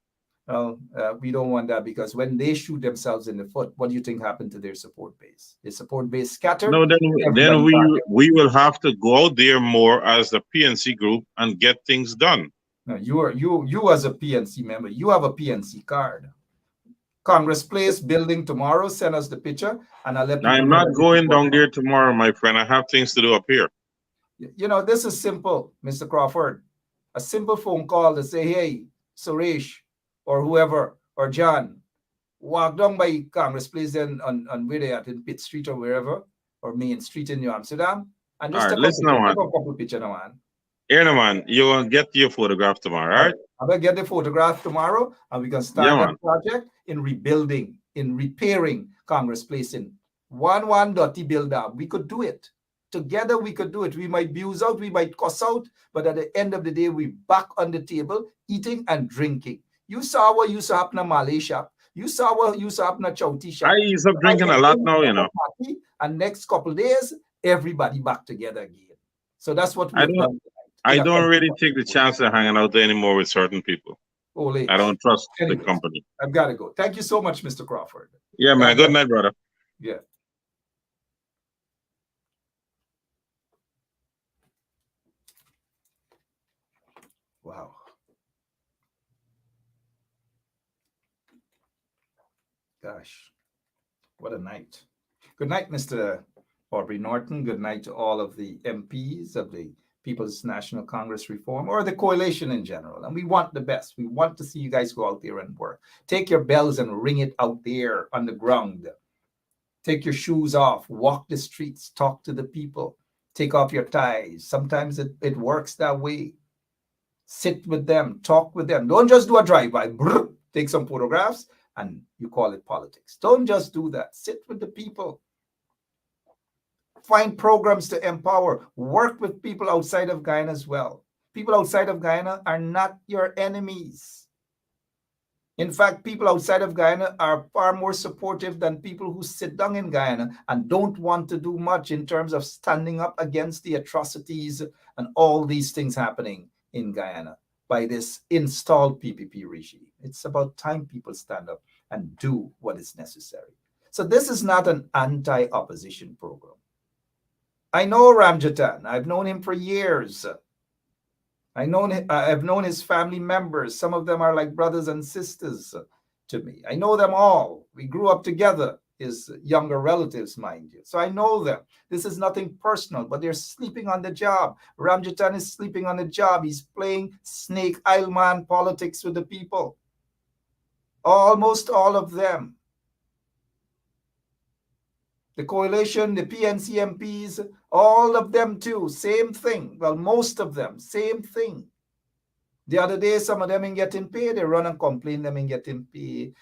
Speaker 6: Well, we don't want that, because when they shoot themselves in the foot, what do you think happened to their support base? Their support base scattered.
Speaker 9: No, then
Speaker 6: Everybody back.
Speaker 9: we will have to go out there more as the PNC group and get things done.
Speaker 6: No, you as a PNC member, you have a PNC card. Congress Place building tomorrow. Send us the picture, and I'll let people
Speaker 9: I'm
Speaker 6: know
Speaker 9: not
Speaker 6: that
Speaker 9: going down there tomorrow, my friend. I have things to do up here.
Speaker 6: You know, this is simple, Mr. Crawford. A simple phone call to say, hey, Suresh, or whoever, or John, walk down by Congress Place then on where they at, in Pitt Street or wherever, or Main Street in New Amsterdam, and just take a couple pictures now, man.
Speaker 9: Here, man, you will get your photograph tomorrow, all right?
Speaker 6: I'm going to get the photograph tomorrow, and we can start that project in rebuilding, in repairing Congress Place in one dirty builder. We could do it. Together, we could do it. We might abuse out, we might cuss out, but at the end of the day, we back on the table, eating and drinking. You saw what used to happen at Malay shop. You saw what used to happen at Chowti shop.
Speaker 9: I ease up drinking a lot now, you know.
Speaker 6: And next couple of days, everybody back together again. So that's what we've done.
Speaker 9: I don't really take the chance of hanging out anymore with certain people.
Speaker 6: Ole.
Speaker 9: I don't trust the company.
Speaker 6: I've got to go. Thank you so much, Mr. Crawford.
Speaker 9: Yeah, man. Good night, brother.
Speaker 6: Yeah. Wow. Gosh, what a night. Good night, Mr. Aubrey Norton. Good night to all of the MPs of the People's National Congress Reform, or the coalition in general. And we want the best. We want to see you guys go out there and work. Take your bells and ring it out there on the ground. Take your shoes off, walk the streets, talk to the people, take off your ties. Sometimes it works that way. Sit with them, talk with them. Don't just do a drive-by, take some photographs, and you call it politics. Don't just do that. Sit with the people. Find programs to empower. Work with people outside of Guyana as well. People outside of Guyana are not your enemies. In fact, people outside of Guyana are far more supportive than people who sit down in Guyana and don't want to do much in terms of standing up against the atrocities and all these things happening in Guyana by this installed PPP regime. It's about time people stand up and do what is necessary. So this is not an anti-opposition program. I know Ramjatan. I've known him for years. I've known his family members. Some of them are like brothers and sisters to me. I know them all. We grew up together, his younger relatives, mind you. So I know them. This is nothing personal, but they're sleeping on the job. Ramjatan is sleeping on the job. He's playing snake aisleman politics with the people. Almost all of them. The coalition, the PNC MPs, all of them too, same thing. Well, most of them, same thing. The other day, some of them ain't getting paid. They run and complain them ain't getting paid.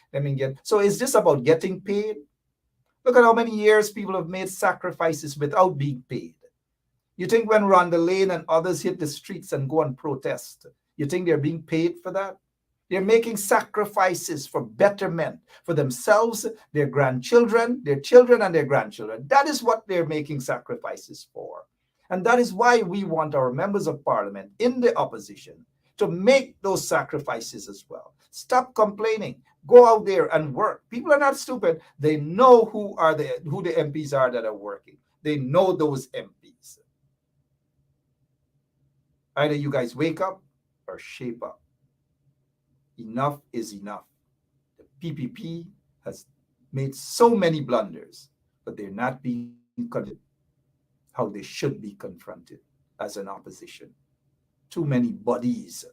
Speaker 6: So is this about getting paid? Look at how many years people have made sacrifices without being paid. You think when Rhonda Lane and others hit the streets and go and protest, you think they're being paid for that? They're making sacrifices for betterment for themselves, their grandchildren, their children, and their grandchildren. That is what they're making sacrifices for. And that is why we want our members of parliament in the opposition to make those sacrifices as well. Stop complaining. Go out there and work. People are not stupid. They know who the MPs are that are working. They know those MPs. Either you guys wake up or shape up. Enough is enough. The PPP has made so many blunders, but they're not being confronted how they should be confronted as an opposition. Too many bodies.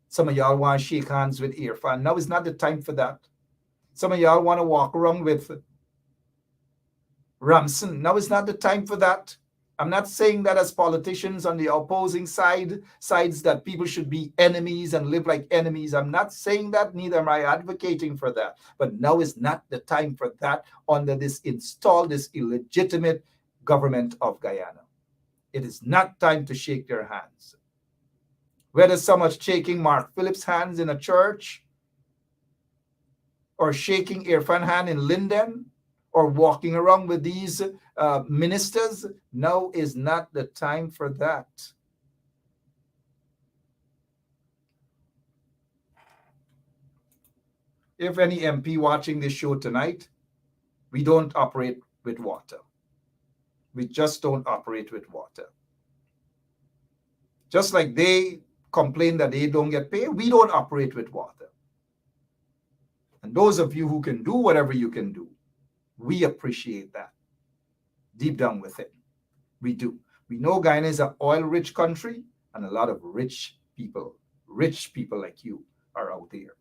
Speaker 6: Some of y'all want to shake hands with Irfaan. Now is not the time for that. Some of y'all want to walk around with Ramson. Now is not the time for that. I'm not saying that as politicians on the opposing sides that people should be enemies and live like enemies. I'm not saying that, neither am I advocating for that. But now is not the time for that under this illegitimate government of Guyana. It is not time to shake their hands. Whether someone's shaking Mark Phillips' hands in a church, or shaking Irfan hand in Linden, or walking around with these ministers, now is not the time for that. If any MP watching this show tonight, we don't operate with water. We just don't operate with water. Just like they complain that they don't get paid, we don't operate with water. And those of you who can do whatever you can do, we appreciate that. Deep down within, we do. We know Guyana is an oil-rich country, and a lot of rich people like you are out there.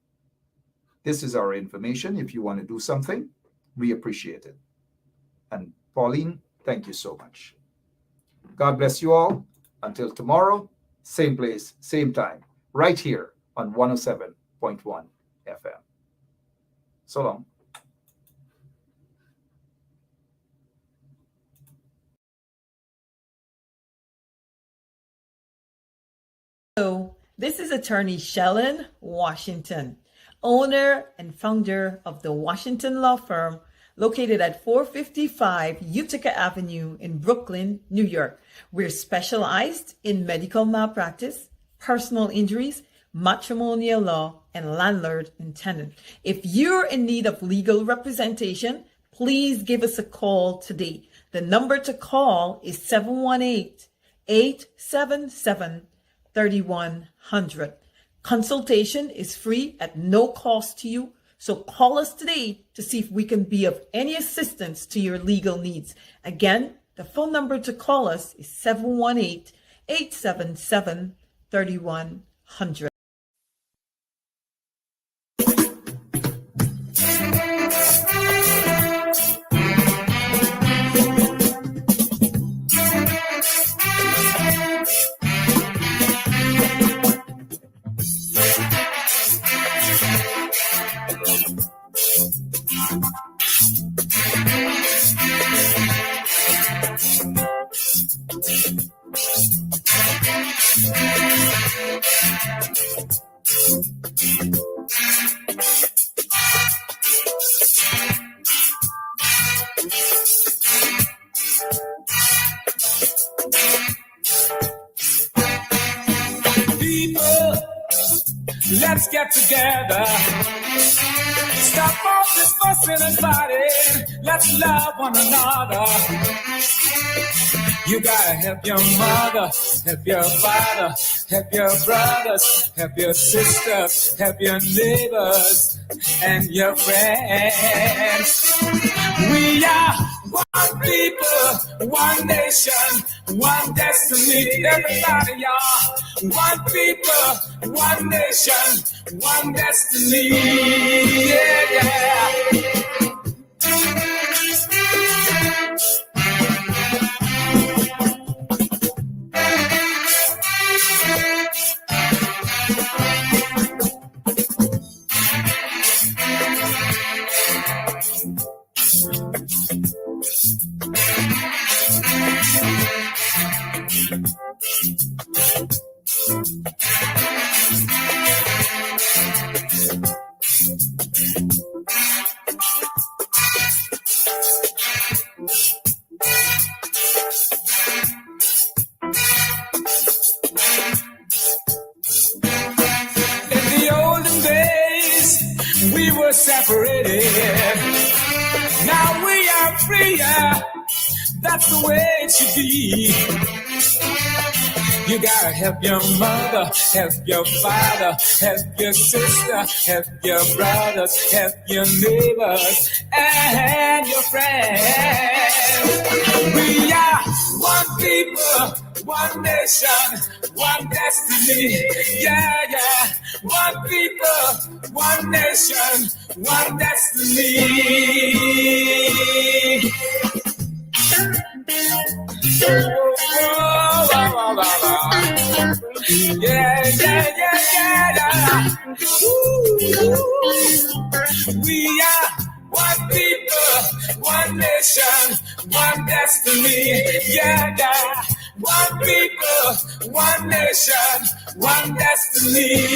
Speaker 6: This is our information. If you want to do something, we appreciate it. And Pauline, thank you so much. God bless you all. Until tomorrow, same place, same time, right here on 107.1 FM. So long.
Speaker 2: So, this is attorney Shellen Washington, owner and founder of the Washington law firm located at 455 Utica Avenue in Brooklyn, New York. We're specialized in medical malpractice, personal injuries, matrimonial law, and landlord and tenant. If you're in need of legal representation, please give us a call today. The number to call is 718-877-3100. Consultation is free at no cost to you. So call us today to see if we can be of any assistance to your legal needs. Again, the phone number to call us is 718-877-3100.
Speaker 1: Let's get together. Stop all this fussing and fighting. Let's love one another. You gotta help your mother, help your father, help your brothers, help your sisters, help your neighbors and your friends. We are one people, one nation, one destiny. Everybody, y'all. One people, one nation, one destiny. Yeah, yeah. Separated. Now we are freer. That's the way it should be. You gotta help your mother, help your father, help your sister, help your brothers, help your neighbors and your friends. We are one people, one nation, one destiny. Yeah, yeah. One people, one nation, one destiny. Yeah, yeah, yeah, yeah, yeah. We are one people, one nation, one destiny. Yeah, yeah. One people, one nation, one destiny.